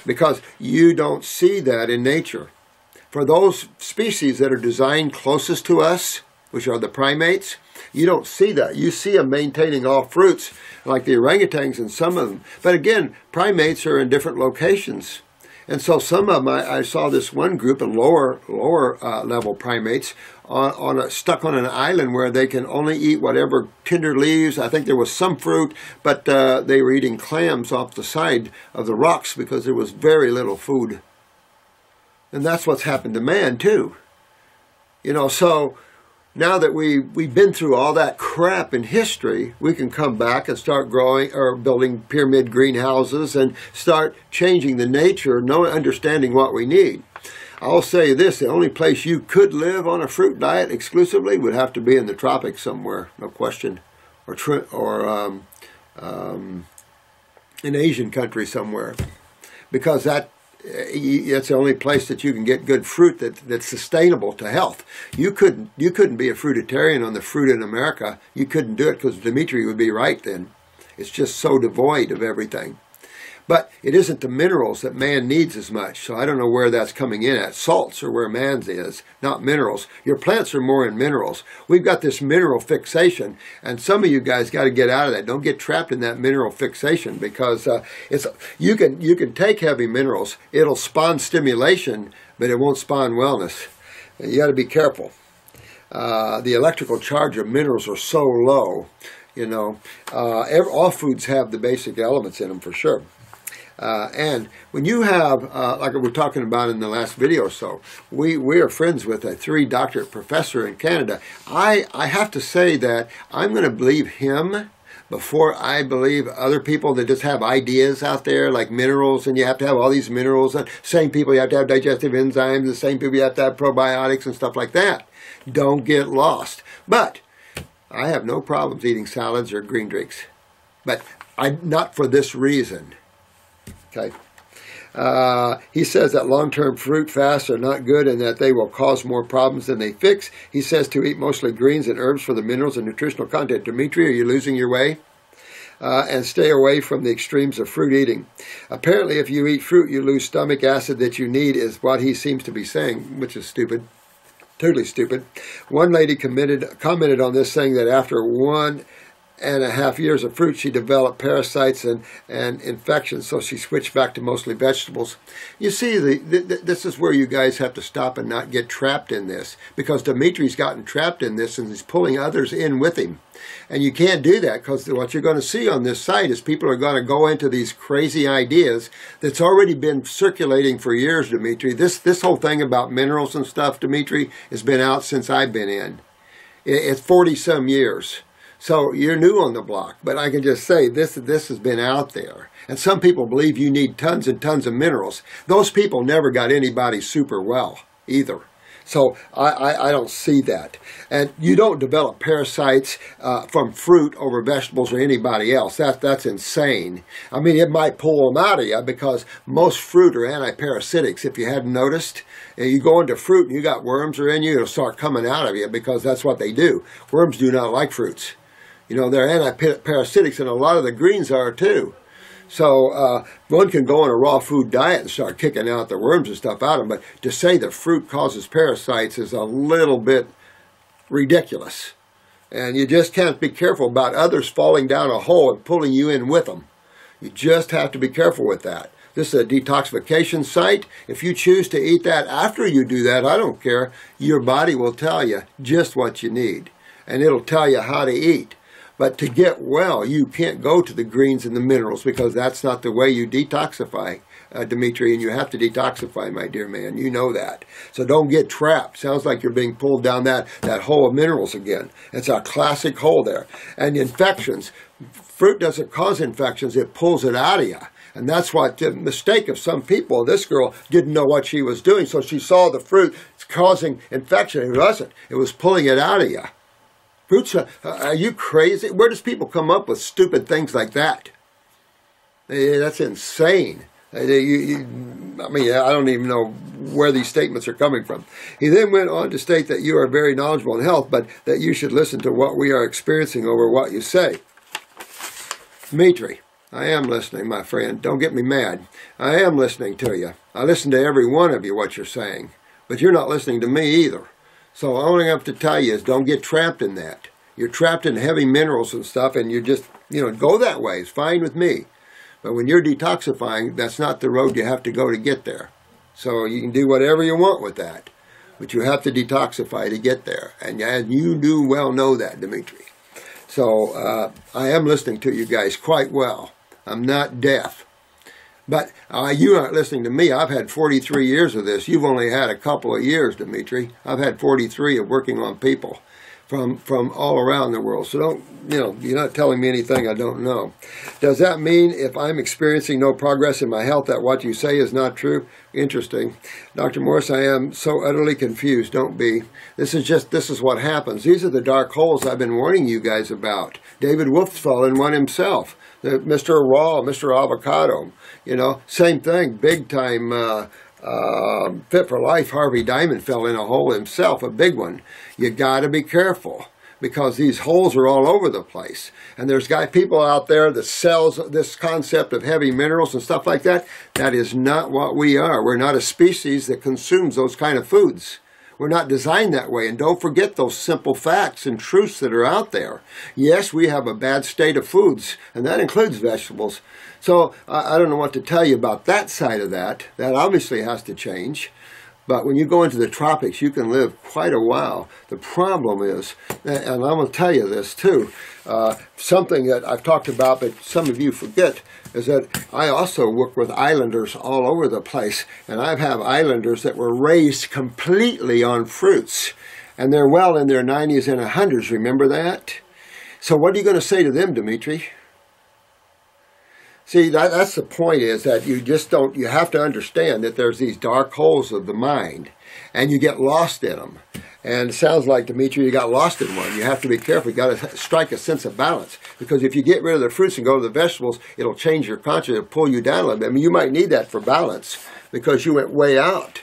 because you don't see that in nature. For those species that are designed closest to us, which are the primates, you don't see that. You see them maintaining all fruits, like the orangutans and some of them. But again, primates are in different locations. And so some of them, I saw this one group of lower level primates stuck on an island where they can only eat whatever tender leaves. I think there was some fruit, but they were eating clams off the side of the rocks because there was very little food. And that's what's happened to man too. You know, so now that we've been through all that crap in history, we can come back and start growing or building pyramid greenhouses and start changing the nature, understanding what we need. I'll say this, the only place you could live on a fruit diet exclusively would have to be in the tropics somewhere, no question, or an Asian country somewhere, because that's the only place that you can get good fruit that's sustainable to health. You couldn't be a fruitarian on the fruit in America. You couldn't do it because Dimitri would be right then. It's just so devoid of everything. But it isn't the minerals that man needs as much. So I don't know where that's coming in at. Salts are where man's is, not minerals. Your plants are more in minerals. We've got this mineral fixation, and some of you guys got to get out of that. Don't get trapped in that mineral fixation, because you can take heavy minerals. It'll spawn stimulation, but it won't spawn wellness. You got to be careful. The electrical charge of minerals are so low. All foods have the basic elements in them for sure. And when you have, like we were talking about in the last video or so, we are friends with a 3-doctorate professor in Canada. I have to say that I'm going to believe him before I believe other people that just have ideas out there like minerals, and you have to have all these minerals. And same people, you have to have digestive enzymes. The same people, you have to have probiotics and stuff like that. Don't get lost. But I have no problems eating salads or green drinks. But not for this reason. Okay. He says that long-term fruit fasts are not good and that they will cause more problems than they fix. He says to eat mostly greens and herbs for the minerals and nutritional content. Dimitri, are you losing your way? And stay away from the extremes of fruit eating. Apparently, if you eat fruit, you lose stomach acid that you need, is what he seems to be saying, which is stupid. Totally stupid. One lady commented on this, saying that after 1.5 years of fruit, she developed parasites and infections, so she switched back to mostly vegetables. You see, this is where you guys have to stop and not get trapped in this, because Dimitri's gotten trapped in this and he's pulling others in with him. And you can't do that, because what you're going to see on this site is people are going to go into these crazy ideas that's already been circulating for years, Dimitri. This whole thing about minerals and stuff, Dimitri, has been out since I've been in. It's 40-some years. So you're new on the block, but I can just say this has been out there. And some people believe you need tons and tons of minerals. Those people never got anybody super well either. So I don't see that. And you don't develop parasites from fruit over vegetables or anybody else. That's insane. I mean, it might pull them out of you, because most fruit are antiparasitics, if you hadn't noticed. You go into fruit and you got worms are in you, it'll start coming out of you, because that's what they do. Worms do not like fruits. They're antiparasitics, and a lot of the greens are too. So one can go on a raw food diet and start kicking out the worms and stuff out of them. But to say that fruit causes parasites is a little bit ridiculous. And you just can't be careful about others falling down a hole and pulling you in with them. You just have to be careful with that. This is a detoxification site. If you choose to eat that after you do that, I don't care. Your body will tell you just what you need. And it'll tell you how to eat. But to get well, you can't go to the greens and the minerals, because that's not the way you detoxify, Dimitri, and you have to detoxify, my dear man. You know that. So don't get trapped. Sounds like you're being pulled down that hole of minerals again. It's a classic hole there. And infections. Fruit doesn't cause infections. It pulls it out of you. And that's what the mistake of some people. This girl didn't know what she was doing, so she saw the fruit causing infection. It wasn't. It was pulling it out of you. Fruits, are you crazy? Where does people come up with stupid things like that? That's insane. I mean, I don't even know where these statements are coming from. He then went on to state that you are very knowledgeable in health, but that you should listen to what we are experiencing over what you say. Dimitri, I am listening, my friend. Don't get me mad. I am listening to you. I listen to every one of you, what you're saying. But you're not listening to me either. So all I have to tell you is don't get trapped in that. You're trapped in heavy minerals and stuff, and you just, go that way. It's fine with me. But when you're detoxifying, that's not the road you have to go to get there. So you can do whatever you want with that. But you have to detoxify to get there. And you do well know that, Dimitri. So I am listening to you guys quite well. I'm not deaf. But you aren't listening to me. I've had 43 years of this. You've only had a couple of years, Dimitri. I've had 43 of working on people from all around the world. So don't, you're not telling me anything I don't know. Does that mean if I'm experiencing no progress in my health that what you say is not true? Interesting. Dr. Morse, I am so utterly confused. Don't be. This is what happens. These are the dark holes I've been warning you guys about. David Wolf fell in one himself. Mr. Raw, Mr. Avocado. Same thing, big time, Fit for Life, Harvey Diamond fell in a hole himself, a big one. You got to be careful. because these holes are all over the place. And there's people out there that sells this concept of heavy minerals and stuff like that. That is not what we are. We're not a species that consumes those kind of foods. We're not designed that way. And don't forget those simple facts and truths that are out there. Yes, we have a bad state of foods, and that includes vegetables. So I don't know what to tell you about that side of that. That obviously has to change. But when you go into the tropics, you can live quite a while. The problem is, and I'm going to tell you this too, something that I've talked about, but some of you forget, is that I also work with islanders all over the place. And I have islanders that were raised completely on fruits. And they're well in their 90s and 100s, remember that? So what are you going to say to them, Dimitri? See, that's the point, is that you have to understand that there's these dark holes of the mind, and you get lost in them. And it sounds like, Dimitri, you got lost in one. You have to be careful. You got to strike a sense of balance, because if you get rid of the fruits and go to the vegetables, it'll change your consciousness, it'll pull you down a little bit. I mean, you might need that for balance, because you went way out.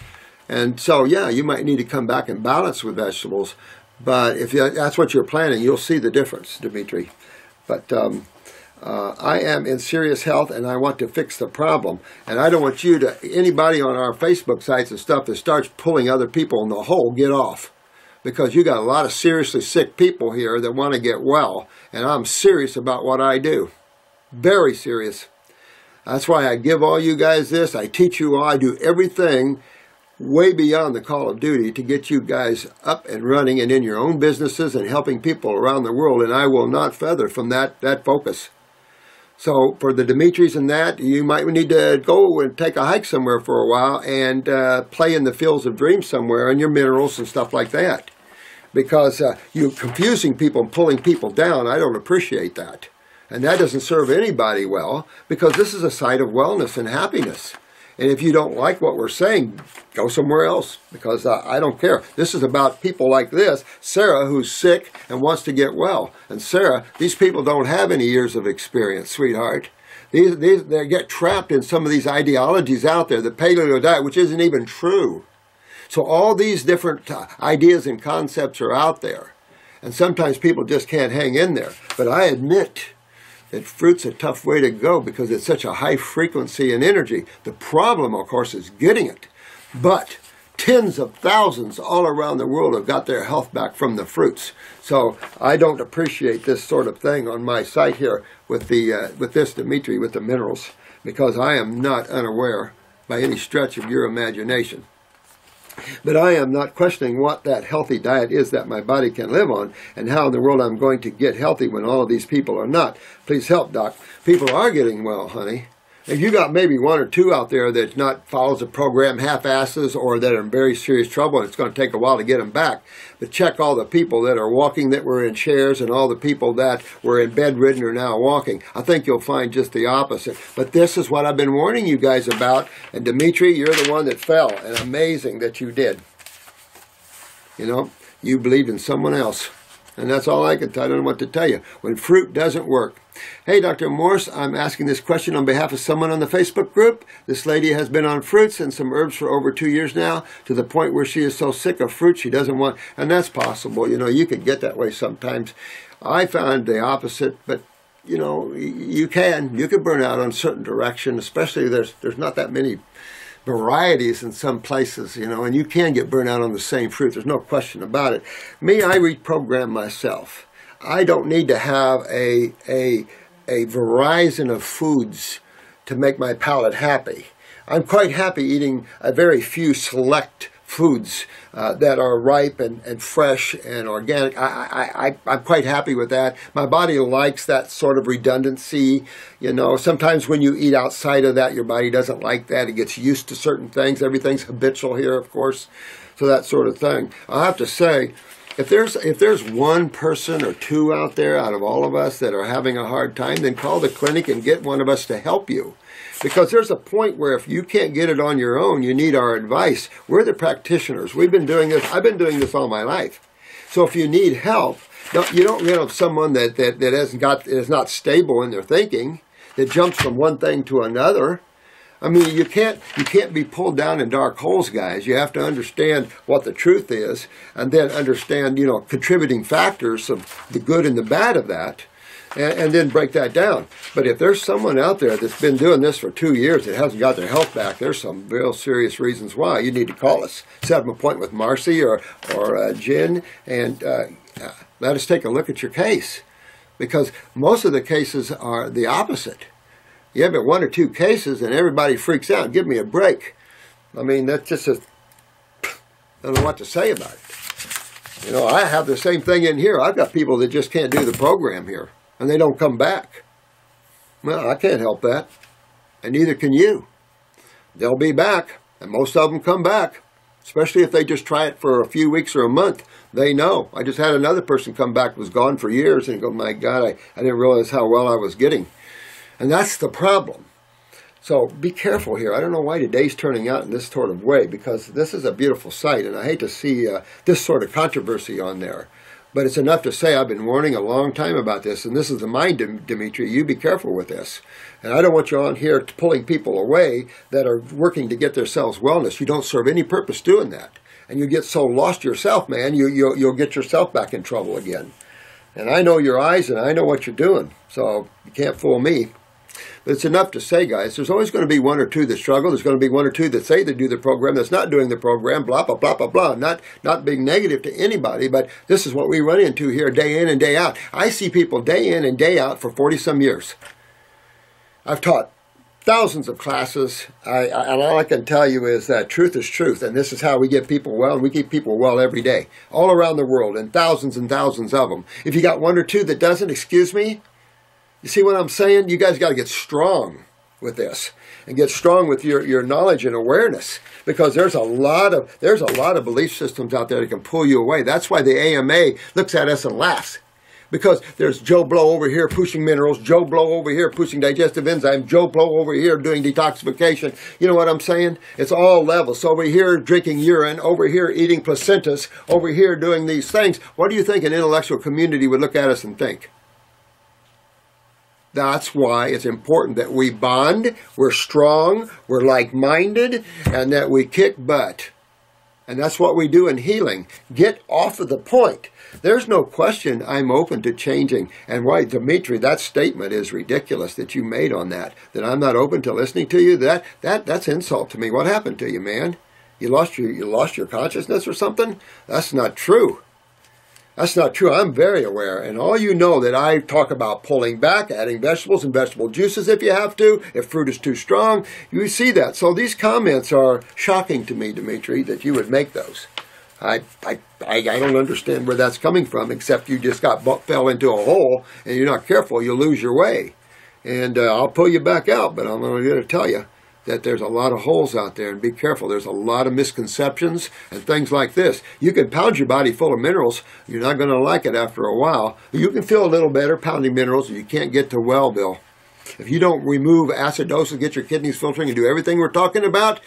And so, yeah, you might need to come back and balance with vegetables. But if that's what you're planning, you'll see the difference, Dimitri. But I am in serious health, and I want to fix the problem. And I don't want anybody on our Facebook sites and stuff that starts pulling other people in the hole, get off. Because you got a lot of seriously sick people here that want to get well. And I'm serious about what I do. Very serious. That's why I give all you guys this. I teach you all. I do everything way beyond the call of duty to get you guys up and running and in your own businesses and helping people around the world. And I will not feather from that focus. So for the Dimitris and that, you might need to go and take a hike somewhere for a while and play in the fields of dreams somewhere and your minerals and stuff like that. Because you're confusing people and pulling people down. I don't appreciate that. And that doesn't serve anybody well, because this is a site of wellness and happiness. And if you don't like what we're saying, go somewhere else, because I don't care. This is about people like this, Sarah, who's sick and wants to get well. And Sarah, these people don't have any years of experience, sweetheart. They get trapped in some of these ideologies out there, the paleo diet, which isn't even true. So all these different ideas and concepts are out there. And sometimes people just can't hang in there. But I admit that fruit's a tough way to go, because it's such a high frequency and energy. The problem, of course, is getting it. But tens of thousands all around the world have got their health back from the fruits. So I don't appreciate this sort of thing on my site here with this, Dimitri, with the minerals, because I am not unaware by any stretch of your imagination. But I am not questioning what that healthy diet is that my body can live on, and how in the world I'm going to get healthy when all of these people are not. Please help, Doc. People are getting well, honey. If you got maybe one or two out there that not follows the program, half-asses, or that are in very serious trouble, and it's going to take a while to get them back. But check all the people that are walking, that were in chairs, and all the people that were in bedridden are now walking. I think you'll find just the opposite. But this is what I've been warning you guys about. And Dimitri, you're the one that fell. And amazing that you did. You know, you believed in someone else. And that's all I can tell you. I don't know what to tell you. When fruit doesn't work. Hey, Dr. Morse, I'm asking this question on behalf of someone on the Facebook group. This lady has been on fruits and some herbs for over 2 years now, to the point where she is so sick of fruit she doesn't want, and that's possible. You know, you can get that way sometimes. I found the opposite, but, you know, you can burn out on certain direction, especially there's not that many varieties in some places, you know, and you can get burnt out on the same fruit. There's no question about it. Me, I reprogram myself. I don't need to have a horizon of foods to make my palate happy. I'm quite happy eating a very few select foods that are ripe and fresh and organic. I'm quite happy with that. My body likes that sort of redundancy. You know, sometimes when you eat outside of that, your body doesn't like that. It gets used to certain things. Everything's habitual here, of course. So that sort of thing. I have to say, if there's one person or two out there out of all of us that are having a hard time, then call the clinic and get one of us to help you. Because there's a point where if you can't get it on your own, you need our advice. We're the practitioners. We've been doing this. I've been doing this all my life. So if you need help, you don't get someone that is not stable in their thinking, that jumps from one thing to another. I mean, you can't be pulled down in dark holes, guys. You have to understand what the truth is, and then understand, contributing factors of the good and the bad of that, and then break that down. But if there's someone out there that's been doing this for 2 years that hasn't got their health back, there's some real serious reasons why. You need to call us. Set up an appointment with Marcy or Jen, and let us take a look at your case. Because most of the cases are the opposite. You have 1 or 2 cases and everybody freaks out. Give me a break. I mean, that's just I don't know what to say about it. I have the same thing in here. I've got people that just can't do the program here, and they don't come back. Well, I can't help that, and neither can you. They'll be back, and most of them come back, especially if they just try it for a few weeks or a month. They know. I just had another person come back who was gone for years, and go, my God, I didn't realize how well I was getting. And that's the problem. So be careful here. I don't know why today's turning out in this sort of way, because this is a beautiful site, and I hate to see this sort of controversy on there. But it's enough to say I've been warning a long time about this, and this is the mind, Dimitri. You be careful with this. And I don't want you on here pulling people away that are working to get themselves wellness. You don't serve any purpose doing that. And you get so lost yourself, man, you'll get yourself back in trouble again. And I know your eyes, and I know what you're doing, so you can't fool me. But it's enough to say, guys, there's always going to be 1 or 2 that struggle. There's going to be 1 or 2 that say they do the program that's not doing the program, blah, blah, blah, blah, blah. Not being negative to anybody, but this is what we run into here day in and day out. I see people day in and day out for 40-some years. I've taught thousands of classes, and all I can tell you is that truth is truth, and this is how we get people well, and we keep people well every day, all around the world, and thousands of them. If you got 1 or 2 that doesn't, excuse me, you see what I'm saying? You guys got to get strong with this, and get strong with your knowledge and awareness, because there's a lot of belief systems out there that can pull you away. That's why the AMA looks at us and laughs. Because there's Joe Blow over here pushing minerals, Joe Blow over here pushing digestive enzymes, Joe Blow over here doing detoxification. You know what I'm saying? It's all levels. So over here drinking urine, over here eating placentas, over here doing these things. What do you think an intellectual community would look at us and think? That's why it's important that we bond, we're strong, we're like-minded, and that we kick butt. And that's what we do in healing. Get off of the point. There's no question I'm open to changing. And why, Dimitri, that statement is ridiculous that you made on that I'm not open to listening to you. That's insult to me. What happened to you, man? You lost your consciousness or something? That's not true. That's not true. I'm very aware. And all you know that I talk about pulling back, adding vegetables and vegetable juices if you have to, if fruit is too strong. You see that. So these comments are shocking to me, Dimitri, that you would make those. I don't understand where that's coming from, except you just fell into a hole, and you're not careful, you'll lose your way. And I'll pull you back out, but I'm going to tell you that there's a lot of holes out there, and be careful. There's a lot of misconceptions and things like this. You can pound your body full of minerals. You're not going to like it after a while. You can feel a little better pounding minerals, and you can't get to Wellville. If you don't remove acidosis, get your kidneys filtering, and do everything we're talking about,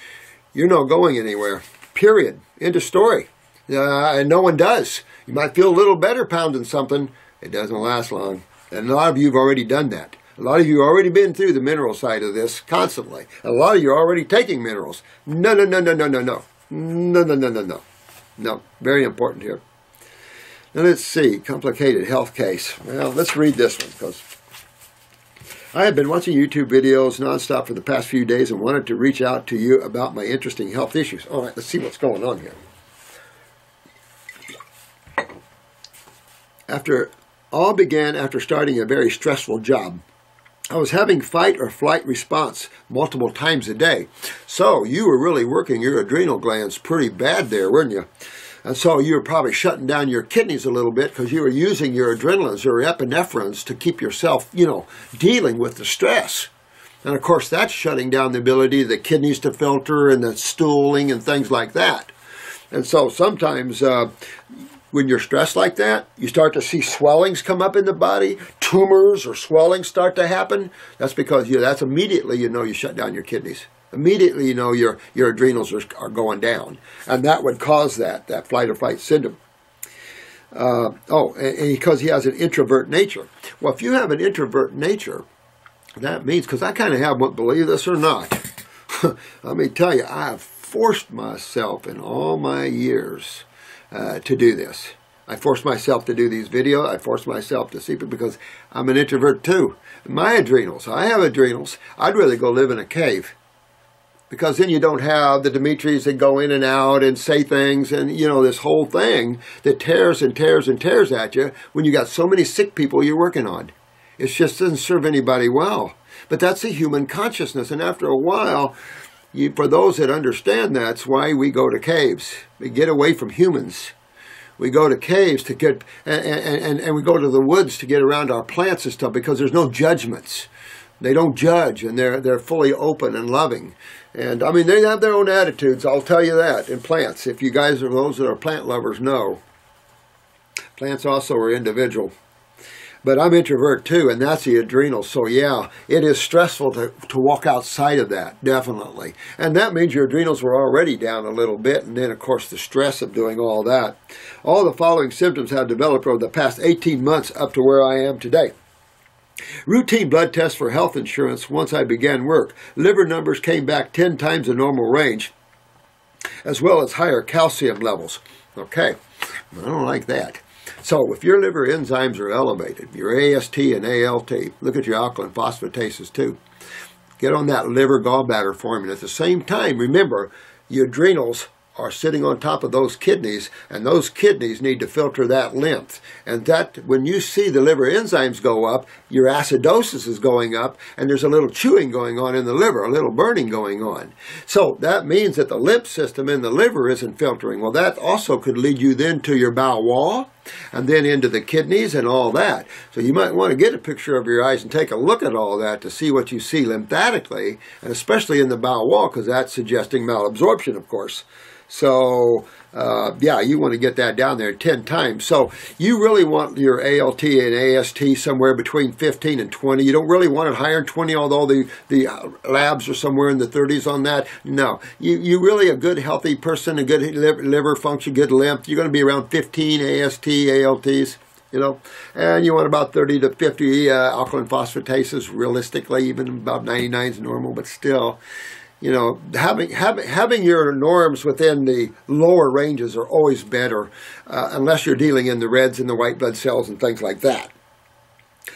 you're not going anywhere. Period. End of story. And no one does. You might feel a little better pounding something. It doesn't last long. And a lot of you have already done that. A lot of you have already been through the mineral side of this constantly. A lot of you are already taking minerals. No. No. Very important here. Now let's see. Complicated health case. Well, let's read this one, because I have been watching YouTube videos nonstop for the past few days and wanted to reach out to you about my interesting health issues. All right, let's see what's going on here. All began after starting a very stressful job. I was having fight or flight response multiple times a day. So you were really working your adrenal glands pretty bad there, weren't you? And so you were probably shutting down your kidneys a little bit because you were using your adrenalines or epinephrines to keep yourself, dealing with the stress. And of course, that's shutting down the ability of the kidneys to filter and the stooling and things like that. And so sometimes when you're stressed like that, you start to see swellings come up in the body, tumors or swellings start to happen. That's because that's immediately you shut down your kidneys. Immediately your adrenals are going down. And that would cause that flight or fight syndrome. And because he has an introvert nature. Well, if you have an introvert nature, that means, because I kind of have one, believe this or not, let me tell you, I have forced myself in all my years to do this. I forced myself to do these videos. I forced myself to see it because I'm an introvert too. My adrenals, I have adrenals. I'd rather go live in a cave, because then you don't have the Dimitris that go in and out and say things and, you know, this whole thing that tears and tears and tears at you when you got so many sick people you're working on. It just doesn't serve anybody well. But that's the human consciousness. And after a while, for those that understand that's why we go to caves. We get away from humans. We go to caves to get, and we go to the woods to get around our plants and stuff, because there's no judgments. They don't judge, and they're fully open and loving. And I mean, they have their own attitudes, I'll tell you that, in plants. If you guys are those that are plant lovers, know. Plants also are individual. But I'm introvert too, and that's the adrenals. So yeah, it is stressful to walk outside of that, definitely. And that means your adrenals were already down a little bit, and then of course the stress of doing all that. All the following symptoms have developed over the past 18 months up to where I am today. Routine blood tests for health insurance once I began work. Liver numbers came back 10 times the normal range, as well as higher calcium levels. Okay, I don't like that. So if your liver enzymes are elevated, your AST and ALT, look at your alkaline phosphatases too. Get on that liver gallbladder formula. At the same time, remember, your adrenals are sitting on top of those kidneys, and those kidneys need to filter that lymph. And that, when you see the liver enzymes go up, your acidosis is going up, and there's a little chewing going on in the liver, a little burning going on. So that means that the lymph system in the liver isn't filtering. Well, that also could lead you then to your bowel wall, and then into the kidneys and all that. So you might want to get a picture of your eyes and take a look at all that to see what you see lymphatically, and especially in the bowel wall, because that's suggesting malabsorption, of course. So, yeah, you want to get that down there 10 times. So you really want your ALT and AST somewhere between 15 and 20. You don't really want it higher than 20, although the labs are somewhere in the 30s on that. No, you really, a good healthy person, a good liver function, good lymph, you're going to be around 15 AST, ALTs. You know, and you want about 30 to 50 alkaline phosphatases, realistically, even about 99 is normal, but still. You know, having your norms within the lower ranges are always better, unless you're dealing in the reds and the white blood cells and things like that.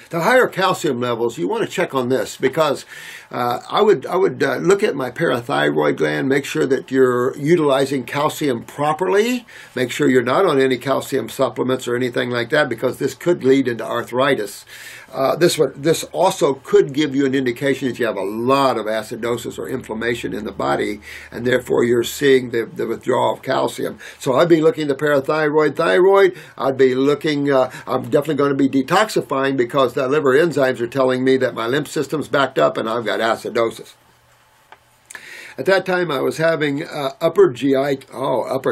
The higher calcium levels, you want to check on this, because I would look at my parathyroid gland, make sure that you're utilizing calcium properly, make sure you're not on any calcium supplements or anything like that, because this could lead into arthritis. This also could give you an indication that you have a lot of acidosis or inflammation in the body, and therefore you're seeing the withdrawal of calcium. So I'd be looking at the parathyroid, thyroid. I'd be looking, I'm definitely going to be detoxifying, because the liver enzymes are telling me that my lymph system's backed up and I've got acidosis. At that time, I was having upper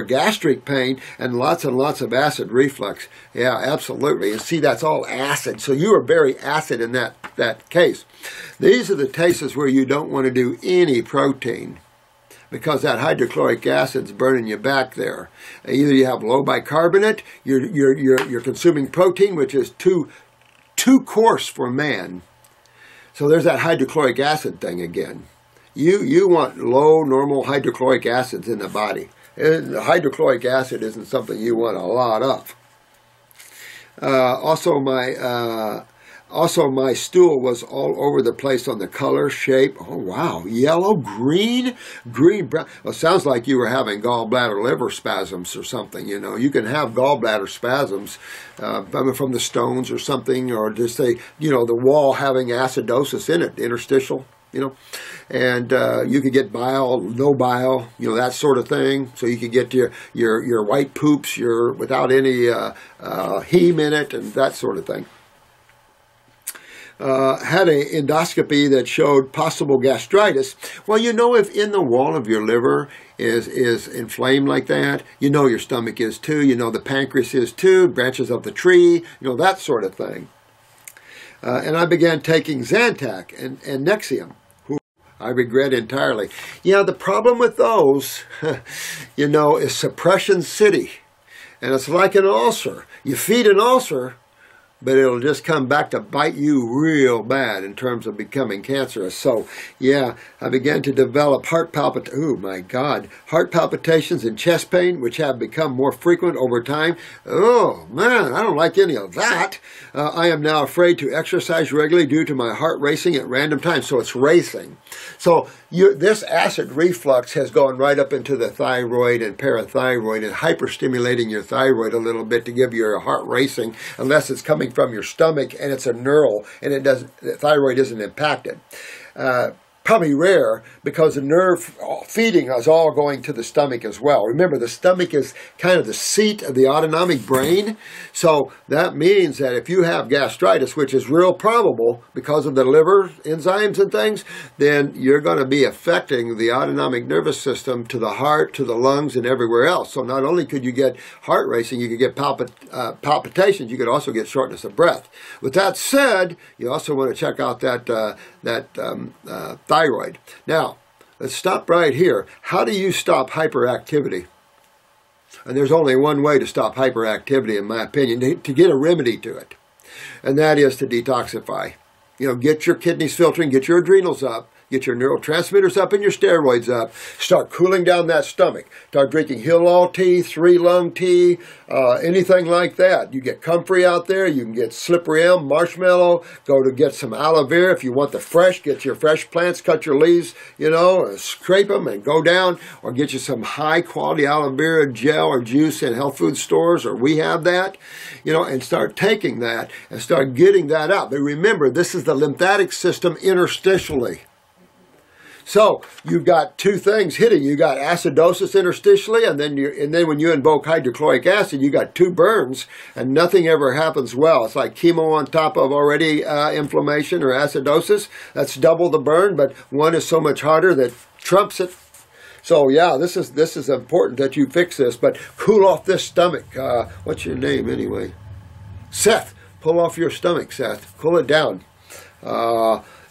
gastric pain and lots of acid reflux. Yeah, absolutely. And see, that's all acid. So you are very acid in that case. These are the cases where you don't want to do any protein, because that hydrochloric acid's burning you back there. Either you have low bicarbonate, you're consuming protein, which is too coarse for man. So there's that hydrochloric acid thing again. You want low normal hydrochloric acids in the body. Hydrochloric acid isn't something you want a lot of. Also my stool was all over the place on the color, shape. Oh wow, yellow, green, brown. Well, it sounds like you were having gallbladder liver spasms or something. You know, you can have gallbladder spasms from the stones or something, or just the wall having acidosis in it, interstitial. You know, and you could get bile, no bile, that sort of thing. So you could get your white poops, without any heme in it, and that sort of thing. Had an endoscopy that showed possible gastritis. Well, if in the wall of your liver is inflamed like that, your stomach is too, the pancreas is too, branches of the tree, that sort of thing. And I began taking Zantac and Nexium. I regret entirely. Yeah, the problem with those, is suppression city. And it's like an ulcer. You feed an ulcer, but it'll just come back to bite you real bad in terms of becoming cancerous. So, yeah, I began to develop heart palpitations and chest pain, which have become more frequent over time. Oh, man, I don't like any of that. I am now afraid to exercise regularly due to my heart racing at random times. So it's racing. So this acid reflux has gone right up into the thyroid and parathyroid and hyperstimulating your thyroid a little bit to give you a heart racing, unless it's coming from your stomach and it's a neural and the thyroid isn't impacted. Probably rare because the nerve feeding is all going to the stomach as well. Remember, the stomach is kind of the seat of the autonomic brain. So that means that if you have gastritis, which is real probable because of the liver enzymes and things, then you're going to be affecting the autonomic nervous system to the heart, to the lungs, and everywhere else. So not only could you get heart racing, you could get palpitations, you could also get shortness of breath. With that said, you also want to check out that thyroid. Now, let's stop right here. How do you stop hyperactivity? And there's only one way to stop hyperactivity, in my opinion, to get a remedy to it. And that is to detoxify. Get your kidneys filtering, get your adrenals up, get your neurotransmitters up and your steroids up. Start cooling down that stomach. Start drinking Hilal tea, 3-lung tea, anything like that. You get comfrey out there. You can get slippery elm, marshmallow. Go to get some aloe vera. If you want the fresh, get your fresh plants, cut your leaves, scrape them and go down. Or get you some high-quality aloe vera gel or juice in health food stores, or we have that, and start taking that and start getting that out. But remember, this is the lymphatic system interstitially. So you've got two things hitting. You got acidosis interstitially, and then when you invoke hydrochloric acid, you got two burns, and nothing ever happens well. It's like chemo on top of already inflammation or acidosis. That's double the burn, but one is so much harder that trumps it. So yeah, this is important that you fix this. But cool off this stomach. What's your name anyway? Seth. Pull off your stomach, Seth. Cool it down.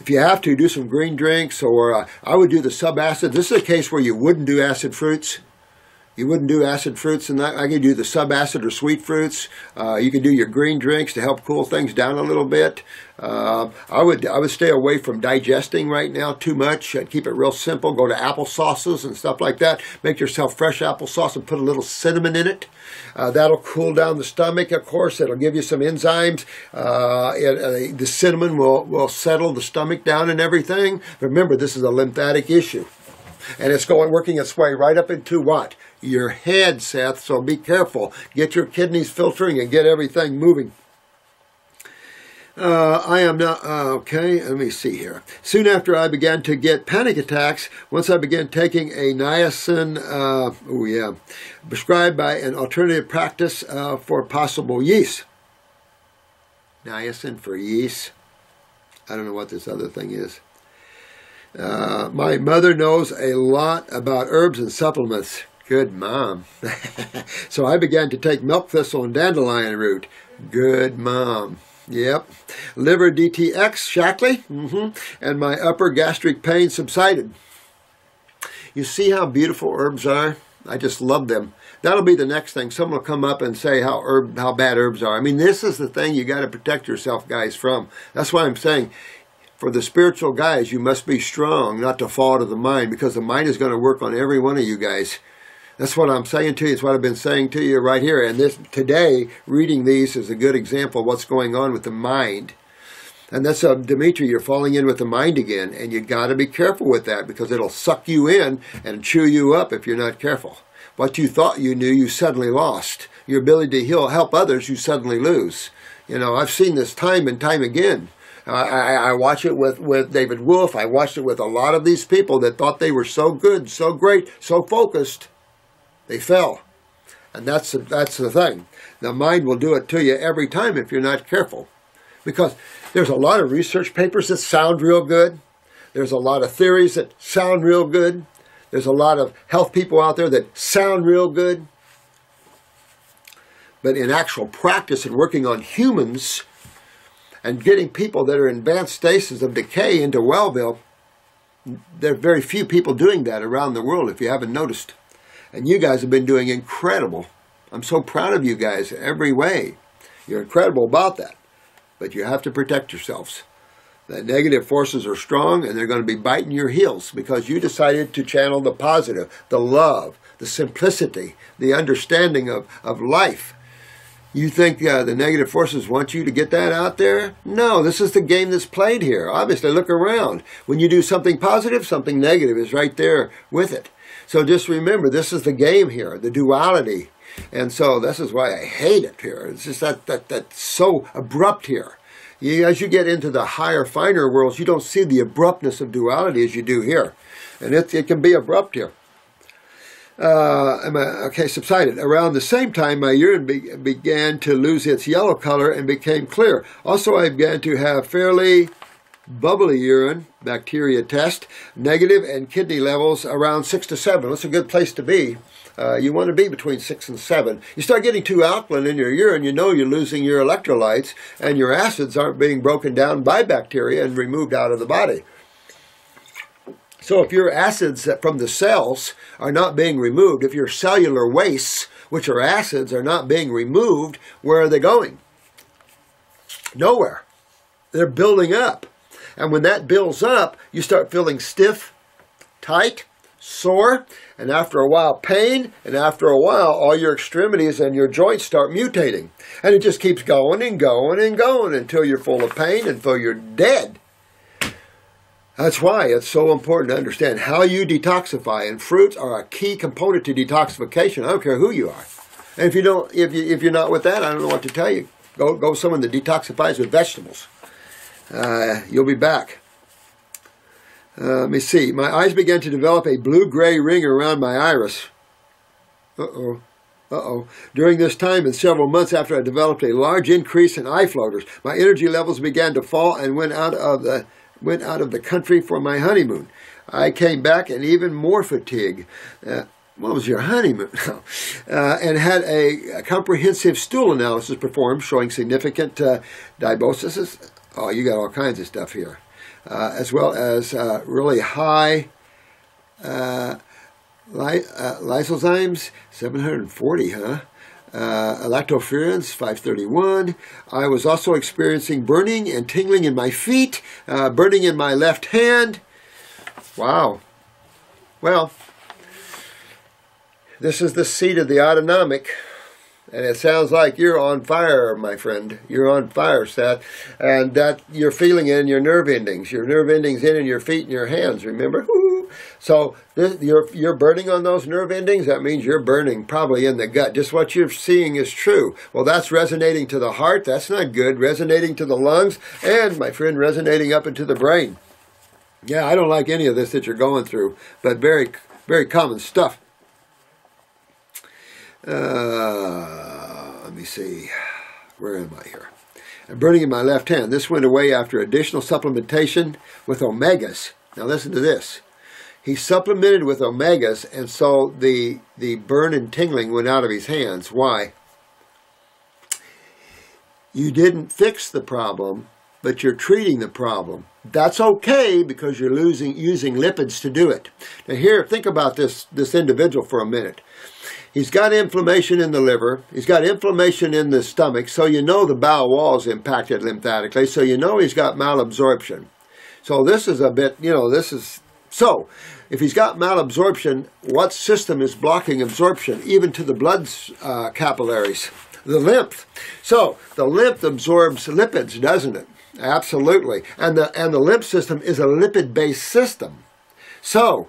If you have to, do some green drinks, or I would do the subacid. This is a case where you wouldn't do acid fruits. You wouldn't do acid fruits, and I could do the subacid or sweet fruits. You could do your green drinks to help cool things down a little bit. I would stay away from digesting right now too much. I'd keep it real simple. Go to applesauces and stuff like that. Make yourself fresh applesauce and put a little cinnamon in it. That'll cool down the stomach, of course. It'll give you some enzymes. The cinnamon will settle the stomach down and everything. Remember, this is a lymphatic issue. And it's working its way right up into what? Your head, Seth, so be careful. Get your kidneys filtering and get everything moving. I am not, okay, let me see here. Soon after I began to get panic attacks, once I began taking a niacin, prescribed by an alternative practice for possible yeast. Niacin for yeast. I don't know what this other thing is. My mother knows a lot about herbs and supplements. Good mom. So I began to take milk thistle and dandelion root. Good mom. Yep. Liver DTX, Shackley. And my upper gastric pain subsided. You see how beautiful herbs are? I just love them. That'll be the next thing. Someone will come up and say how bad herbs are. I mean, this is the thing you got to protect yourself, guys, from. That's why I'm saying, for the spiritual guys, you must be strong not to fall to the mind, because the mind is going to work on every one of you guys. That's what I'm saying to you. It's what I've been saying to you right here. And today, reading these is a good example of what's going on with the mind. And that's, Dimitri, you're falling in with the mind again. And you got to be careful with that, because it'll suck you in and chew you up if you're not careful. What you thought you knew, you suddenly lost. Your ability to help others, you suddenly lose. I've seen this time and time again. I watch it with David Wolf. I watched it with a lot of these people that thought they were so good, so great, so focused. They fell. And that's the thing. The mind will do it to you every time if you're not careful. Because there's a lot of research papers that sound real good. There's a lot of theories that sound real good. There's a lot of health people out there that sound real good. But in actual practice and working on humans and getting people that are in advanced stages of decay into Wellville, there are very few people doing that around the world, if you haven't noticed. And you guys have been doing incredible. I'm so proud of you guys every way. You're incredible about that. but you have to protect yourselves. The negative forces are strong, and they're going to be biting your heels because you decided to channel the positive, the love, the simplicity, the understanding of life. You think the negative forces want you to get that out there? No, this is the game that's played here. Obviously, look around. When you do something positive, something negative is right there with it. So just remember, this is the game here, the duality. And so this is why I hate it here. It's just that's so abrupt here. As you get into the higher, finer worlds, you don't see the abruptness of duality as you do here. And it can be abrupt here. Subsided. Around the same time, my urine began to lose its yellow color and became clear. Also, I began to have fairly bubbly urine, bacteria test, negative, and kidney levels around 6 to 7. That's a good place to be. You want to be between 6 and 7. You start getting too alkaline in your urine, you know you're losing your electrolytes, and your acids aren't being broken down by bacteria and removed out of the body. So if your acids from the cells are not being removed, if your cellular wastes, which are acids, are not being removed, where are they going? Nowhere. They're building up. And when that builds up, you start feeling stiff, tight, sore, and after a while pain, and after a while all your extremities and your joints start mutating. And it just keeps going and going and going until you're full of pain, until you're dead. That's why it's so important to understand how you detoxify, and fruits are a key component to detoxification. I don't care who you are. And if you don't, if you're not with that, I don't know what to tell you. Go someone that detoxifies with vegetables. You'll be back. Let me see. My eyes began to develop a blue-gray ring around my iris. During this time and several months after I developed a large increase in eye floaters, my energy levels began to fall and went out of the country for my honeymoon. I came back and even more fatigue. What was your honeymoon? And had a comprehensive stool analysis performed showing significant diagnosis. Oh, you got all kinds of stuff here. As well as really high lysozymes, 740, huh? Lactoferrins, 531. I was also experiencing burning and tingling in my feet, burning in my left hand. Wow. Well, this is the seat of the autonomic. And it sounds like you're on fire, my friend. You're on fire, Seth. And that you're feeling it in your nerve endings. Your nerve endings in your feet and your hands, remember? Woo! So you're burning on those nerve endings. That means you're burning probably in the gut. Just what you're seeing is true. Well, that's resonating to the heart. That's not good. Resonating to the lungs. And, my friend, resonating up into the brain. Yeah, I don't like any of this that you're going through. But very, very common stuff. Let me see. Where am I here? I'm burning in my left hand. This went away after additional supplementation with omegas. Now listen to this. He supplemented with omegas, and so the burn and tingling went out of his hands. Why? You didn't fix the problem, but you're treating the problem. That's okay because you're using lipids to do it. Now here, think about this individual for a minute. He's got inflammation in the liver. He's got inflammation in the stomach, so you know the bowel wall is impacted lymphatically, so you know he's got malabsorption. So this is a bit, so if he's got malabsorption, what system is blocking absorption, even to the blood capillaries? The lymph. So the lymph absorbs lipids, doesn't it? Absolutely. And the lymph system is a lipid-based system. So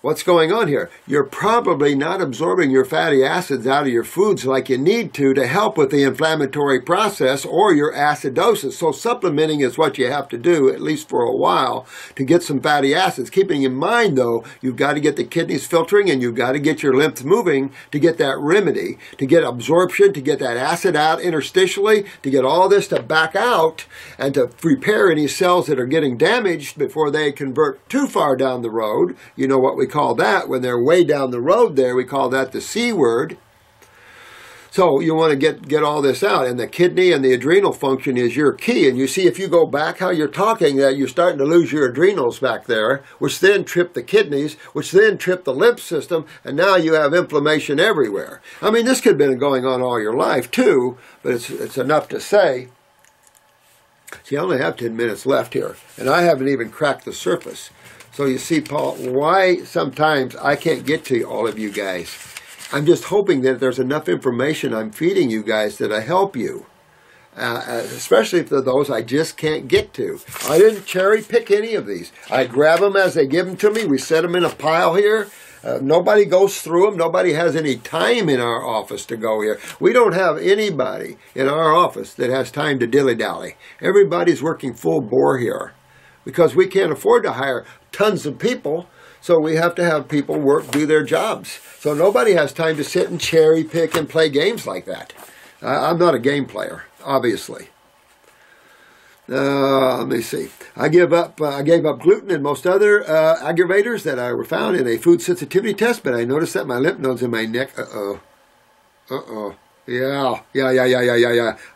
what's going on here? You're probably not absorbing your fatty acids out of your foods like you need to help with the inflammatory process or your acidosis. So supplementing is what you have to do, at least for a while, to get some fatty acids. Keeping in mind, though, you've got to get the kidneys filtering and you've got to get your lymph moving to get that remedy, to get absorption, to get that acid out interstitially, to get all this to back out and to repair any cells that are getting damaged before they convert too far down the road. You know what we call that when they're way down the road there, we call that the C word. So you want to get all this out, and the kidney and the adrenal function is your key. And you see, if you go back how you're talking, that you're starting to lose your adrenals back there, which then trip the kidneys, which then trip the lymph system, and now you have inflammation everywhere. I mean, this could have been going on all your life too, but it's enough to say See, I only have 10 minutes left here, and I haven't even cracked the surface. So you see, Paul, why sometimes I can't get to all of you guys. I'm just hoping that there's enough information I'm feeding you guys that I help you. Especially for those I just can't get to. I didn't cherry pick any of these. I grab them as they give them to me. We set them in a pile here. Nobody goes through them. Nobody has any time in our office to go here. We don't have anybody in our office that has time to dilly-dally. Everybody's working full bore here because we can't afford to hire tons of people. So we have to have people do their jobs. So nobody has time to sit and cherry pick and play games like that. I'm not a game player, obviously. Let me see. I gave up gluten and most other aggravators that were found in a food sensitivity test, but I noticed that my lymph nodes in my neck. Yeah.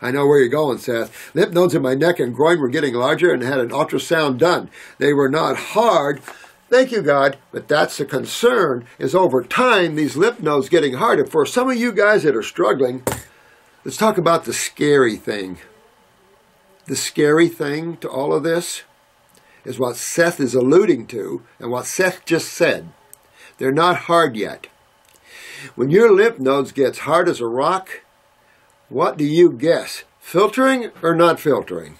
I know where you're going, Seth. Lymph nodes in my neck and groin were getting larger and had an ultrasound done. They were not hard. Thank you, God, but that's the concern, is over time, these lymph nodes getting harder. For some of you guys that are struggling, let's talk about the scary thing. The scary thing to all of this is what Seth is alluding to and what Seth just said. They're not hard yet. When your lymph nodes gets hard as a rock, what do you guess? Filtering or not filtering?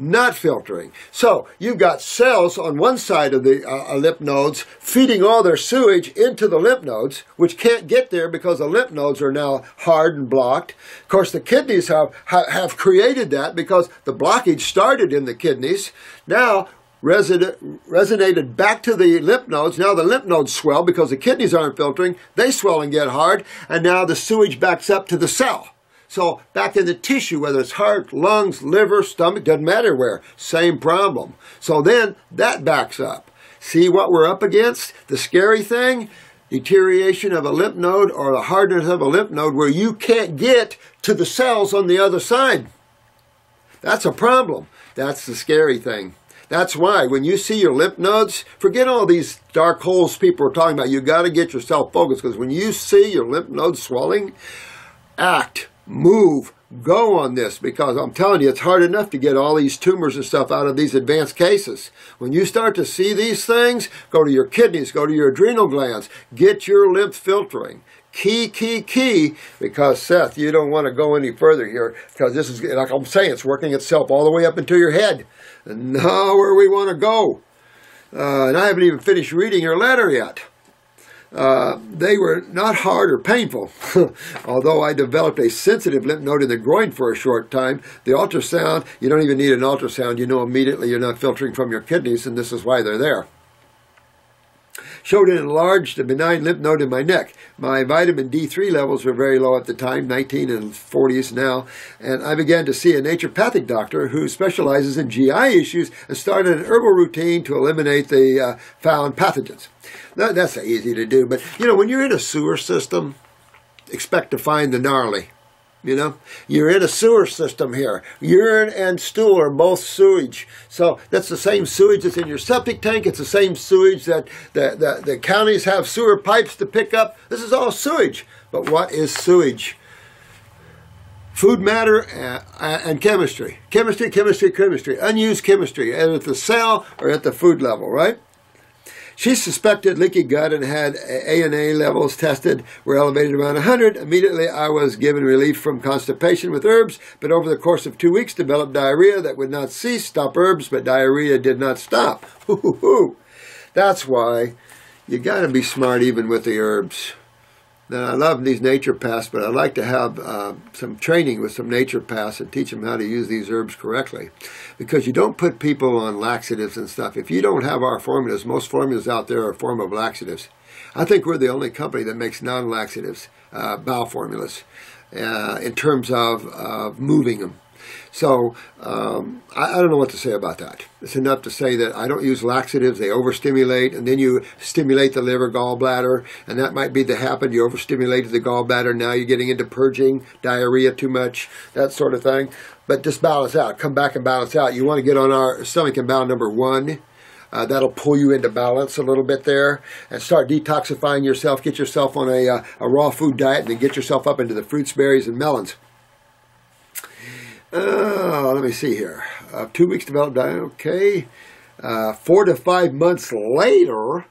Not filtering. So you've got cells on one side of the lymph nodes feeding all their sewage into the lymph nodes, which can't get there because the lymph nodes are now hard and blocked. Of course, the kidneys have created that because the blockage started in the kidneys. Now resonated back to the lymph nodes. Now the lymph nodes swell because the kidneys aren't filtering. They swell and get hard, and now the sewage backs up to the cell. So back in the tissue, whether it's heart, lungs, liver, stomach, doesn't matter where, same problem. So then that backs up. See what we're up against? The scary thing? Deterioration of a lymph node or the hardness of a lymph node where you can't get to the cells on the other side. That's a problem. That's the scary thing. That's why when you see your lymph nodes, forget all these dark holes people are talking about. You got to get yourself focused, because when you see your lymph nodes swelling, act. Move, go on this, because I'm telling you, it's hard enough to get all these tumors and stuff out of these advanced cases. When you start to see these things, go to your kidneys, go to your adrenal glands, get your lymph filtering. Key, because Seth, you don't want to go any further here, because this is, like I'm saying, it's working itself all the way up into your head. And now where we want to go. And I haven't even finished reading your letter yet. They were not hard or painful. Although I developed a sensitive lymph node in the groin for a short time, the ultrasound, you don't even need an ultrasound. You know immediately you're not filtering from your kidneys, and this is why they're there. Showed an enlarged benign lymph node in my neck. My vitamin D3 levels were very low at the time, 19 and 40s now, and I began to see a naturopathic doctor who specializes in GI issues and started an herbal routine to eliminate the found pathogens. That's easy to do, but you know, when you're in a sewer system, expect to find the gnarly. You know, you're in a sewer system here. Urine and stool are both sewage. So that's the same sewage that's in your septic tank. It's the same sewage that the counties have sewer pipes to pick up. This is all sewage. But what is sewage? Food matter and chemistry. Chemistry. Unused chemistry, either at the cell or at the food level, right? She suspected leaky gut and had ANA levels tested, were elevated around 100. Immediately, I was given relief from constipation with herbs, but over the course of 2 weeks, developed diarrhea that would not cease. Stop herbs, but diarrhea did not stop. That's why you got to be smart even with the herbs. Now, I love these naturopaths, but I'd like to have some training with some naturopaths and teach them how to use these herbs correctly. Because you don't put people on laxatives and stuff. If you don't have our formulas, most formulas out there are a form of laxatives. I think we're the only company that makes non-laxatives, bowel formulas, in terms of moving them. So I don't know what to say about that. It's enough to say that I don't use laxatives. They overstimulate, and then you stimulate the liver, gallbladder, and that might be the happen. You overstimulated the gallbladder. Now you're getting into purging, diarrhea too much, that sort of thing. But just balance out. Come back and balance out. You want to get on our stomach and bowel number 1. That'll pull you into balance a little bit there, and start detoxifying yourself. Get yourself on a raw food diet, and then get yourself up into the fruits, berries, and melons. Let me see here. 2 weeks developed diet, okay. 4 to 5 months later,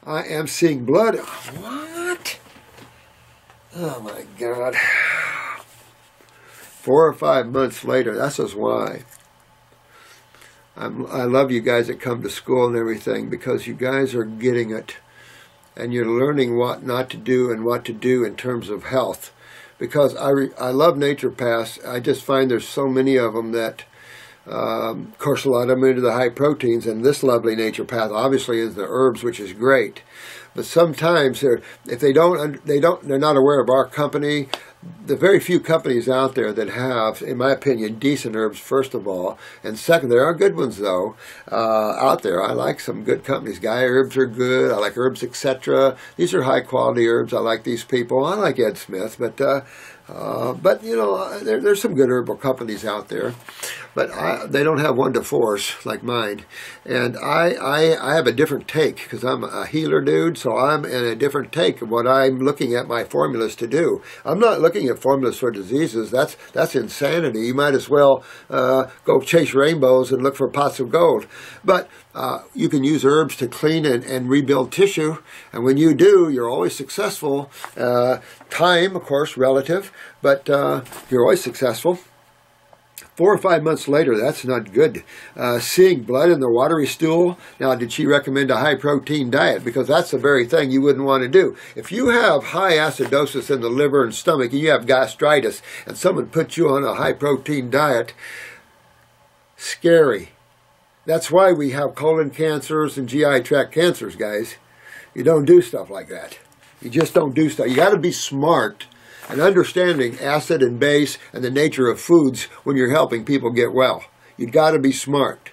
I am seeing blood. What? Oh my God. 4 or 5 months later, that's just why. I love you guys that come to school and everything, because you guys are getting it. And you're learning what not to do and what to do in terms of health. Because I love naturopaths. I just find there's so many of them that, of course, a lot of them are into the high proteins, and this lovely naturopath obviously is the herbs, which is great. But sometimes if they're not aware of our company. The very few companies out there that have, in my opinion, decent herbs, first of all, and second, there are good ones though out there. I like some good companies. Guy Herbs are good. I like Herbs, etc. These are high quality herbs. I like these people. I like Ed Smith, but you know, there's some good herbal companies out there, but they don't have 1-to-4s like mine. And I have a different take because I'm a healer dude, so I'm in a different take of what I'm looking at my formulas to do. I'm not looking at formulas for diseases. That's insanity. You might as well go chase rainbows and look for pots of gold. But you can use herbs to clean and rebuild tissue, and when you do, you're always successful. Time, of course, relative, but you're always successful. 4 or 5 months later, that's not good. Seeing blood in the watery stool. Now, did she recommend a high-protein diet? Because that's the very thing you wouldn't want to do. If you have high acidosis in the liver and stomach, and you have gastritis, and someone puts you on a high-protein diet, scary. That's why we have colon cancers and GI tract cancers, guys. You don't do stuff like that. You just don't do stuff. You got to be smart and understanding acid and base and the nature of foods when you're helping people get well. You got to be smart.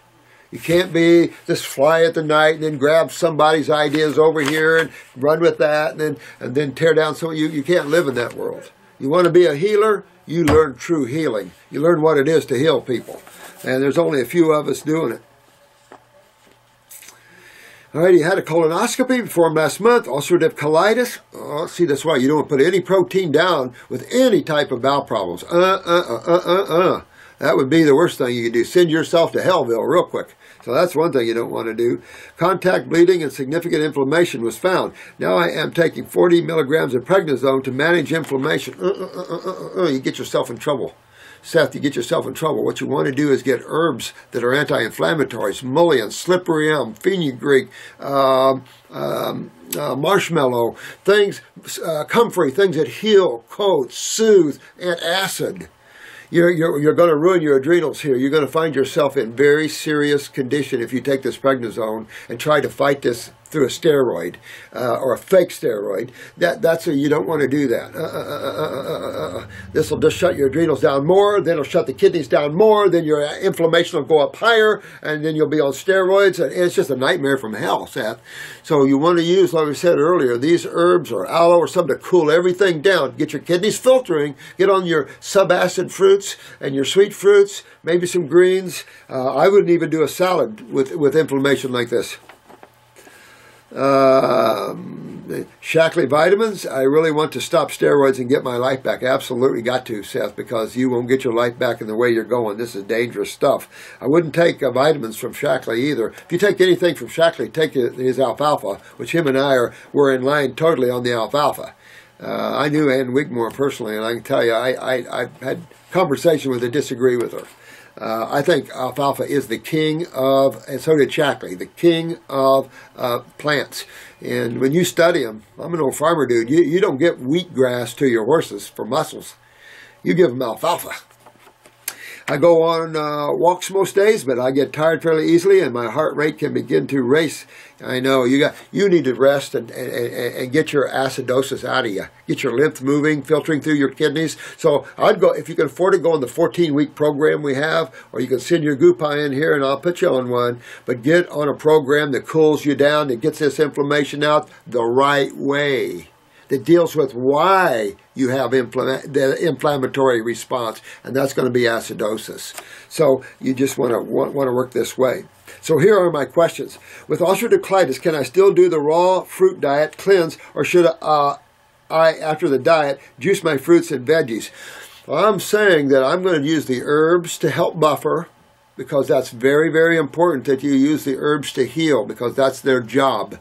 You can't be just fly at the night and then grab somebody's ideas over here and run with that and then tear down some. You can't live in that world. You want to be a healer? You learn true healing. You learn what it is to heal people. And there's only a few of us doing it. All right, he had a colonoscopy before last month, ulcerative colitis. Oh, see, that's why you don't put any protein down with any type of bowel problems. That would be the worst thing you could do. Send yourself to Hellville real quick. So that's one thing you don't want to do. Contact bleeding and significant inflammation was found. Now I am taking 40 milligrams of prednisone to manage inflammation. You get yourself in trouble. Seth, you get yourself in trouble. What you want to do is get herbs that are anti-inflammatories, mullein, slippery elm, fenugreek, marshmallow, things, comfrey, things that heal, coat, soothe, and acid. You're going to ruin your adrenals here. You're going to find yourself in very serious condition if you take this prednisone and try to fight this through a steroid or a fake steroid. You don't want to do that. This will just shut your adrenals down more, then it'll shut the kidneys down more, then your inflammation will go up higher, and then you'll be on steroids, and it's just a nightmare from hell, Seth. So you want to use, like we said earlier, these herbs or aloe or something to cool everything down, get your kidneys filtering, get on your subacid fruits and your sweet fruits, maybe some greens. I wouldn't even do a salad with inflammation like this. Shackley vitamins. I really want to stop steroids and get my life back. Absolutely got to, Seth, because you won't get your life back in the way you're going. This is dangerous stuff. I wouldn't take vitamins from Shackley either. If you take anything from Shackley, take his alfalfa, which him and I were in line totally on the alfalfa. I knew Ann Wigmore personally, and I can tell you, I had conversation with her, disagree with her. I think alfalfa is the king of, and so did Shackley, the king of plants. And when you study them, I'm an old farmer dude, you don't get wheatgrass to your horses for muscles. You give them alfalfa. I go on walks most days, but I get tired fairly easily, and my heart rate can begin to race. I know you need to rest and get your acidosis out of you, get your lymph moving, filtering through your kidneys. So I'd go, if you can afford to go on the 14-week program we have, or you can send your Gupai in here and I'll put you on one. But get on a program that cools you down, that gets this inflammation out the right way, that deals with why you have the inflammatory response, and that's going to be acidosis. So you just want to work this way. So here are my questions. With ulcerative colitis, can I still do the raw fruit diet, cleanse, or should I, after the diet, juice my fruits and veggies? Well, I'm saying that I'm going to use the herbs to help buffer, because that's very, very important that you use the herbs to heal, because that's their job.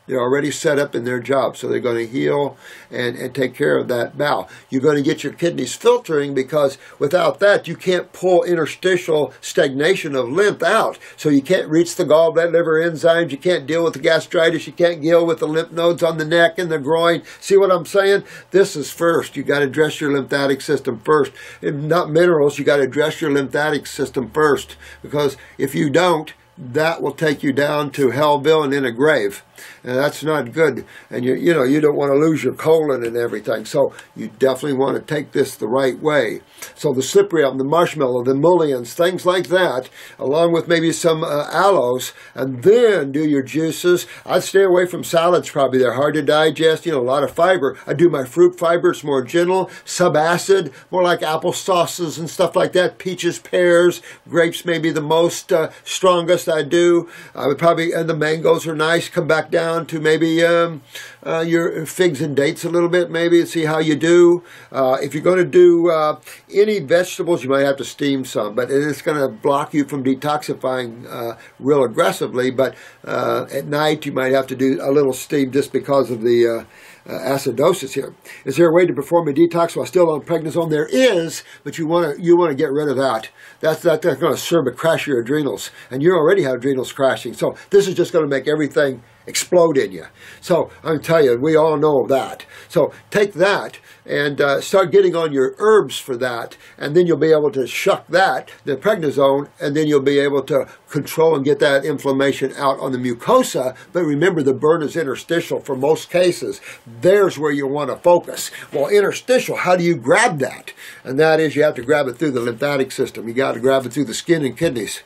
They're already set up in their job, so they're going to heal and take care of that bowel. You're going to get your kidneys filtering, because without that, you can't pull interstitial stagnation of lymph out. So you can't reach the gallbladder liver enzymes. You can't deal with the gastritis. You can't deal with the lymph nodes on the neck and the groin. See what I'm saying? This is first. You got to address your lymphatic system first. If not minerals, you got to address your lymphatic system first, because if you don't, that will take you down to hellville and in a grave. And that's not good. And you don't want to lose your colon and everything. So you definitely want to take this the right way. So the cyprium, the marshmallow, the mullions, things like that, along with maybe some aloes, and then do your juices. I'd stay away from salads probably. They're hard to digest, a lot of fiber. I do my fruit fiber. It's more gentle, subacid, more like apple sauces and stuff like that. Peaches, pears, grapes maybe the most strongest I do. I would probably, and the mangoes are nice. Come back down to maybe your figs and dates a little bit, maybe, and see how you do. If you're going to do any vegetables, you might have to steam some, but it's going to block you from detoxifying real aggressively. But at night, you might have to do a little steam just because of the acidosis here. Is there a way to perform a detox while still on prednisone? There is, but you want to get rid of that. That's going to serve to crash your adrenals, and you already have adrenals crashing. So this is just going to make everything explode in you. So I'm going to tell you, we all know that. So take that and start getting on your herbs for that, and then you'll be able to shuck that, the prednisone, and then you'll be able to control and get that inflammation out on the mucosa. But remember, the burn is interstitial for most cases. There's where you want to focus. Well, interstitial, how do you grab that? And that is, you have to grab it through the lymphatic system. You got to grab it through the skin and kidneys.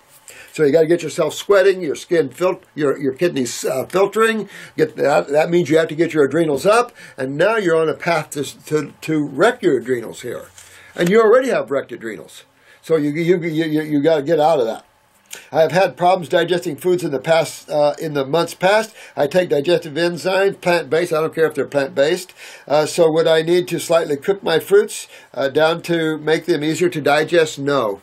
So you got to get yourself sweating, your skin, your kidneys filtering. That means you have to get your adrenals up, and now you're on a path to wreck your adrenals here, and you already have wrecked adrenals. So you got to get out of that. I have had problems digesting foods in the months past. I take digestive enzymes, plant-based. I don't care if they're plant-based. So would I need to slightly cook my fruits down to make them easier to digest? No.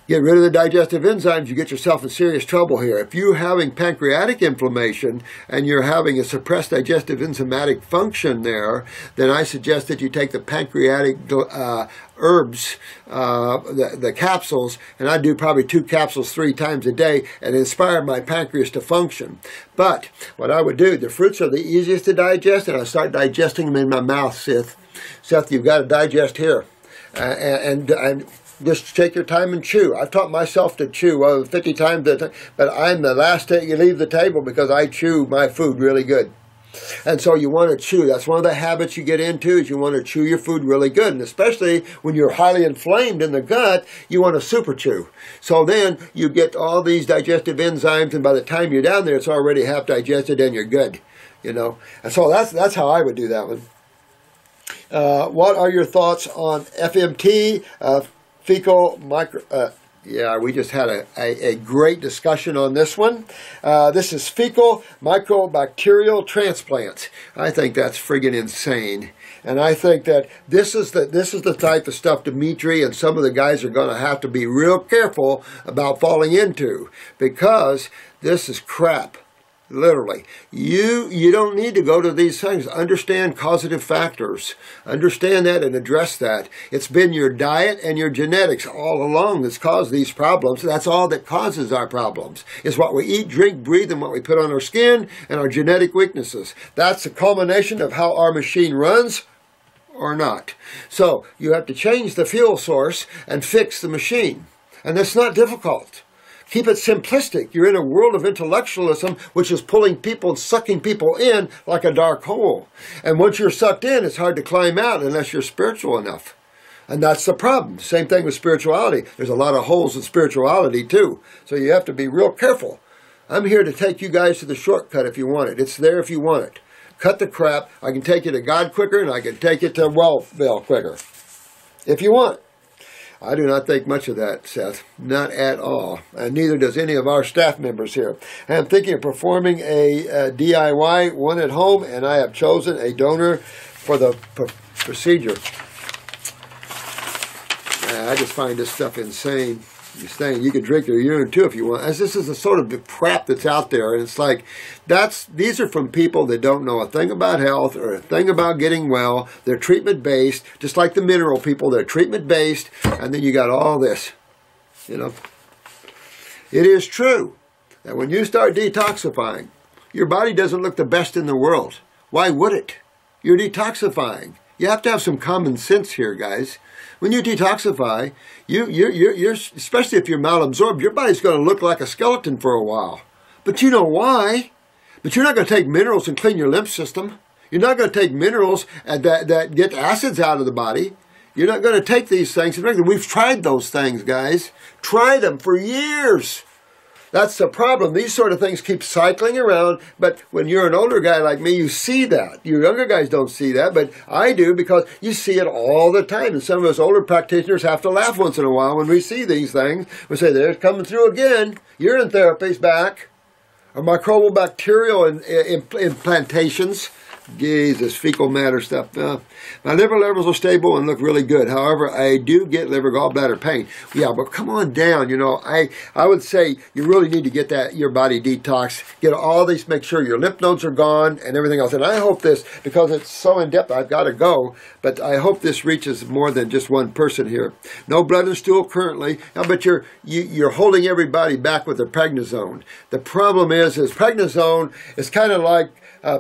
Get rid of the digestive enzymes, you get yourself in serious trouble here. If you're having pancreatic inflammation and you're having a suppressed digestive enzymatic function there, then I suggest that you take the pancreatic herbs, the capsules, and I do probably 2 capsules 3 times a day, and inspire my pancreas to function. But what I would do, the fruits are the easiest to digest, and I start digesting them in my mouth, Seth. Seth, you've got to digest here. And just take your time and chew. I've taught myself to chew 50 times, but I'm the last to leave the table because I chew my food really good. And so you want to chew. That's one of the habits you get into, is you want to chew your food really good. And especially when you're highly inflamed in the gut, you want to super chew. So then you get all these digestive enzymes, and by the time you're down there, it's already half digested and you're good. And so that's how I would do that one. What are your thoughts on FMT? Fecal micro, we just had a great discussion on this one. This is fecal microbacterial transplants. I think that's friggin' insane. And I think that this is the type of stuff Dimitri and some of the guys are going to have to be real careful about falling into, because this is crap. Literally. You don't need to go to these things. Understand causative factors. Understand that and address that. It's been your diet and your genetics all along that's caused these problems. That's all that causes our problems. It's what we eat, drink, breathe, and what we put on our skin, and our genetic weaknesses. That's the culmination of how our machine runs or not. So you have to change the fuel source and fix the machine. And that's not difficult. Keep it simplistic. You're in a world of intellectualism, which is pulling people and sucking people in like a dark hole. And once you're sucked in, it's hard to climb out unless you're spiritual enough. And that's the problem. Same thing with spirituality. There's a lot of holes in spirituality too. So you have to be real careful. I'm here to take you guys to the shortcut if you want it. It's there if you want it. Cut the crap. I can take you to God quicker, and I can take you to Wellville quicker. If you want. I do not think much of that, Seth. Not at all. And neither does any of our staff members here. I'm thinking of performing a DIY one at home, and I have chosen a donor for the procedure. I just find this stuff insane. You're saying you can drink your urine too if you want. As this is the sort of the crap that's out there, and it's like these are from people that don't know a thing about health or a thing about getting well. They're treatment based, just like the mineral people. They're treatment based, and then you got all this. You know, it is true that when you start detoxifying, your body doesn't look the best in the world. Why would it? You're detoxifying. You have to have some common sense here, guys. When you detoxify, you're especially if you're malabsorbed, your body's going to look like a skeleton for a while. But you know why? But you're not going to take minerals and clean your lymph system. You're not going to take minerals that get acids out of the body. You're not going to take these things. We've tried those things, guys. Tried them for years. That's the problem. These sort of things keep cycling around, but when you're an older guy like me, you see that. You younger guys don't see that, but I do because you see it all the time. And some of us older practitioners have to laugh once in a while when we see these things. We say, they're coming through again. Urine therapy's back. Or microbial bacterial implantations. Jesus, fecal matter stuff. My liver levels are stable and look really good. However, I do get liver gallbladder pain. Yeah, but come on down. You know, I would say you really need to get your body detox. Get all these, make sure your lymph nodes are gone and everything else. And I hope this, because it's so in-depth, I've got to go. But I hope this reaches more than just one person here. No blood and stool currently. But you're holding everybody back with the prednisone. The problem is prednisone is kind of like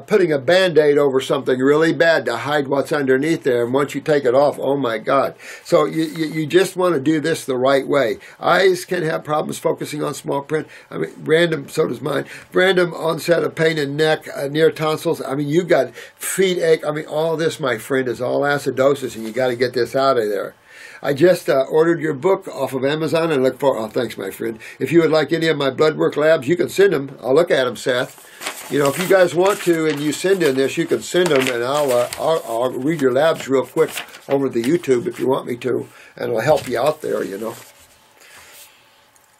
putting a Band-Aid over something really bad to hide what's underneath there, and once you take it off, oh my God. So you just want to do this the right way. Eyes can have problems focusing on small print. I mean, random, so does mine. Random onset of pain in neck, near tonsils. I mean, you got feet ache. I mean, all this, my friend, is all acidosis, and you got to get this out of there. I just ordered your book off of Amazon and look for, oh, thanks, my friend. If you would like any of my blood work labs, you can send them. I'll look at them, Seth. You know, if you guys want to and you send in this, you can send them, and I'll read your labs real quick over the YouTube if you want me to, and it'll help you out there, you know.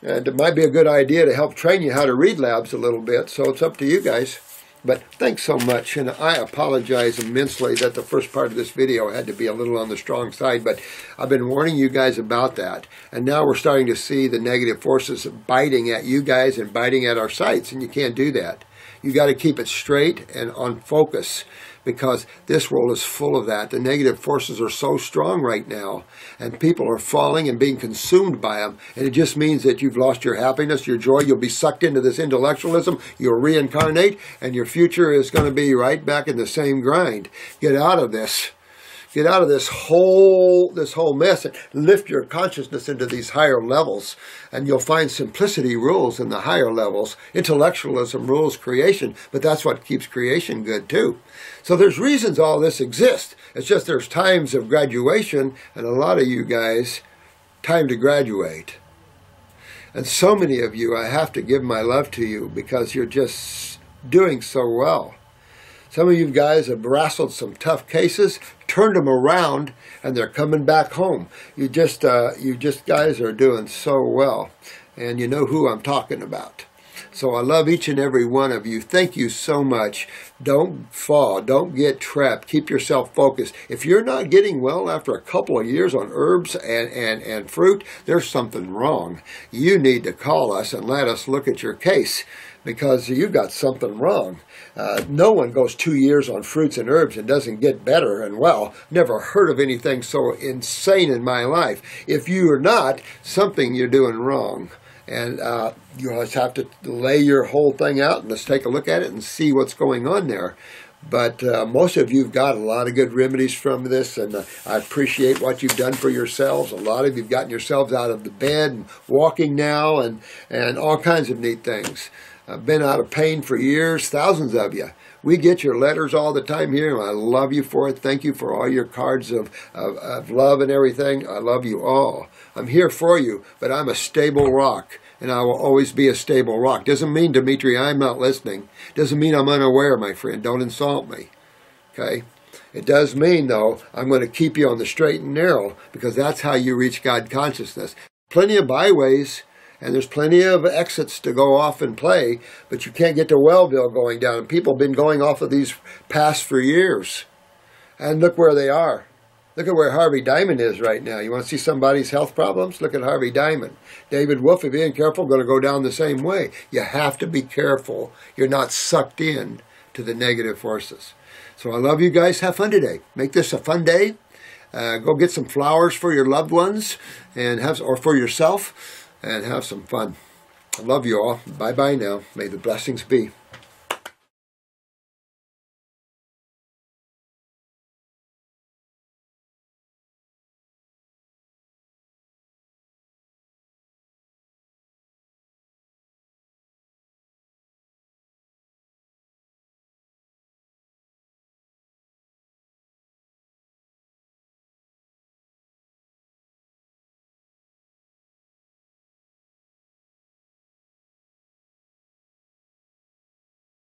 And it might be a good idea to help train you how to read labs a little bit, so it's up to you guys. But thanks so much, and I apologize immensely that the first part of this video had to be a little on the strong side, but I've been warning you guys about that, and now we're starting to see the negative forces biting at you guys and biting at our sites, and you can't do that. You got to keep it straight and on focus, because this world is full of that. The negative forces are so strong right now, and people are falling and being consumed by them, and it just means that you've lost your happiness, your joy. You'll be sucked into this intellectualism. You'll reincarnate, and your future is going to be right back in the same grind. Get out of this. Get out of this whole mess and lift your consciousness into these higher levels, and you'll find simplicity rules in the higher levels. Intellectualism rules creation, but that's what keeps creation good too. So there's reasons all this exists. It's just there's times of graduation, and a lot of you guys, time to graduate. And so many of you, I have to give my love to you because you're just doing so well. Some of you guys have wrestled some tough cases, turned them around, and they're coming back home. You just guys are doing so well, and you know who I'm talking about. So I love each and every one of you. Thank you so much. Don't fall. Don't get trapped. Keep yourself focused. If you're not getting well after a couple of years on herbs and fruit, there's something wrong. You need to call us and let us look at your case, because you've got something wrong. No one goes 2 years on fruits and herbs and doesn't get better and well. Never heard of anything so insane in my life. If you are not, something you're doing wrong. And you just have to lay your whole thing out and let's take a look at it and see what's going on there. But most of you have got a lot of good remedies from this, and I appreciate what you've done for yourselves. A lot of you have gotten yourselves out of the bed and walking now, and all kinds of neat things. I've been out of pain for years, thousands of you. We get your letters all the time here, and I love you for it. Thank you for all your cards of love and everything. I love you all. I'm here for you, but I'm a stable rock, and I will always be a stable rock. Doesn't mean, Dimitri, I'm not listening. Doesn't mean I'm unaware, my friend. Don't insult me, okay? It does mean, though, I'm going to keep you on the straight and narrow, because that's how you reach God consciousness. Plenty of byways, and there's plenty of exits to go off and play, but you can't get to Wellville going down. And people have been going off of these paths for years. And look where they are. Look at where Harvey Diamond is right now. You want to see somebody's health problems? Look at Harvey Diamond. David Wolf, if you ain't careful, going to go down the same way. You have to be careful. You're not sucked in to the negative forces. So I love you guys. Have fun today. Make this a fun day. Go get some flowers for your loved ones or for yourself and have some fun. I love you all. Bye-bye now. May the blessings be.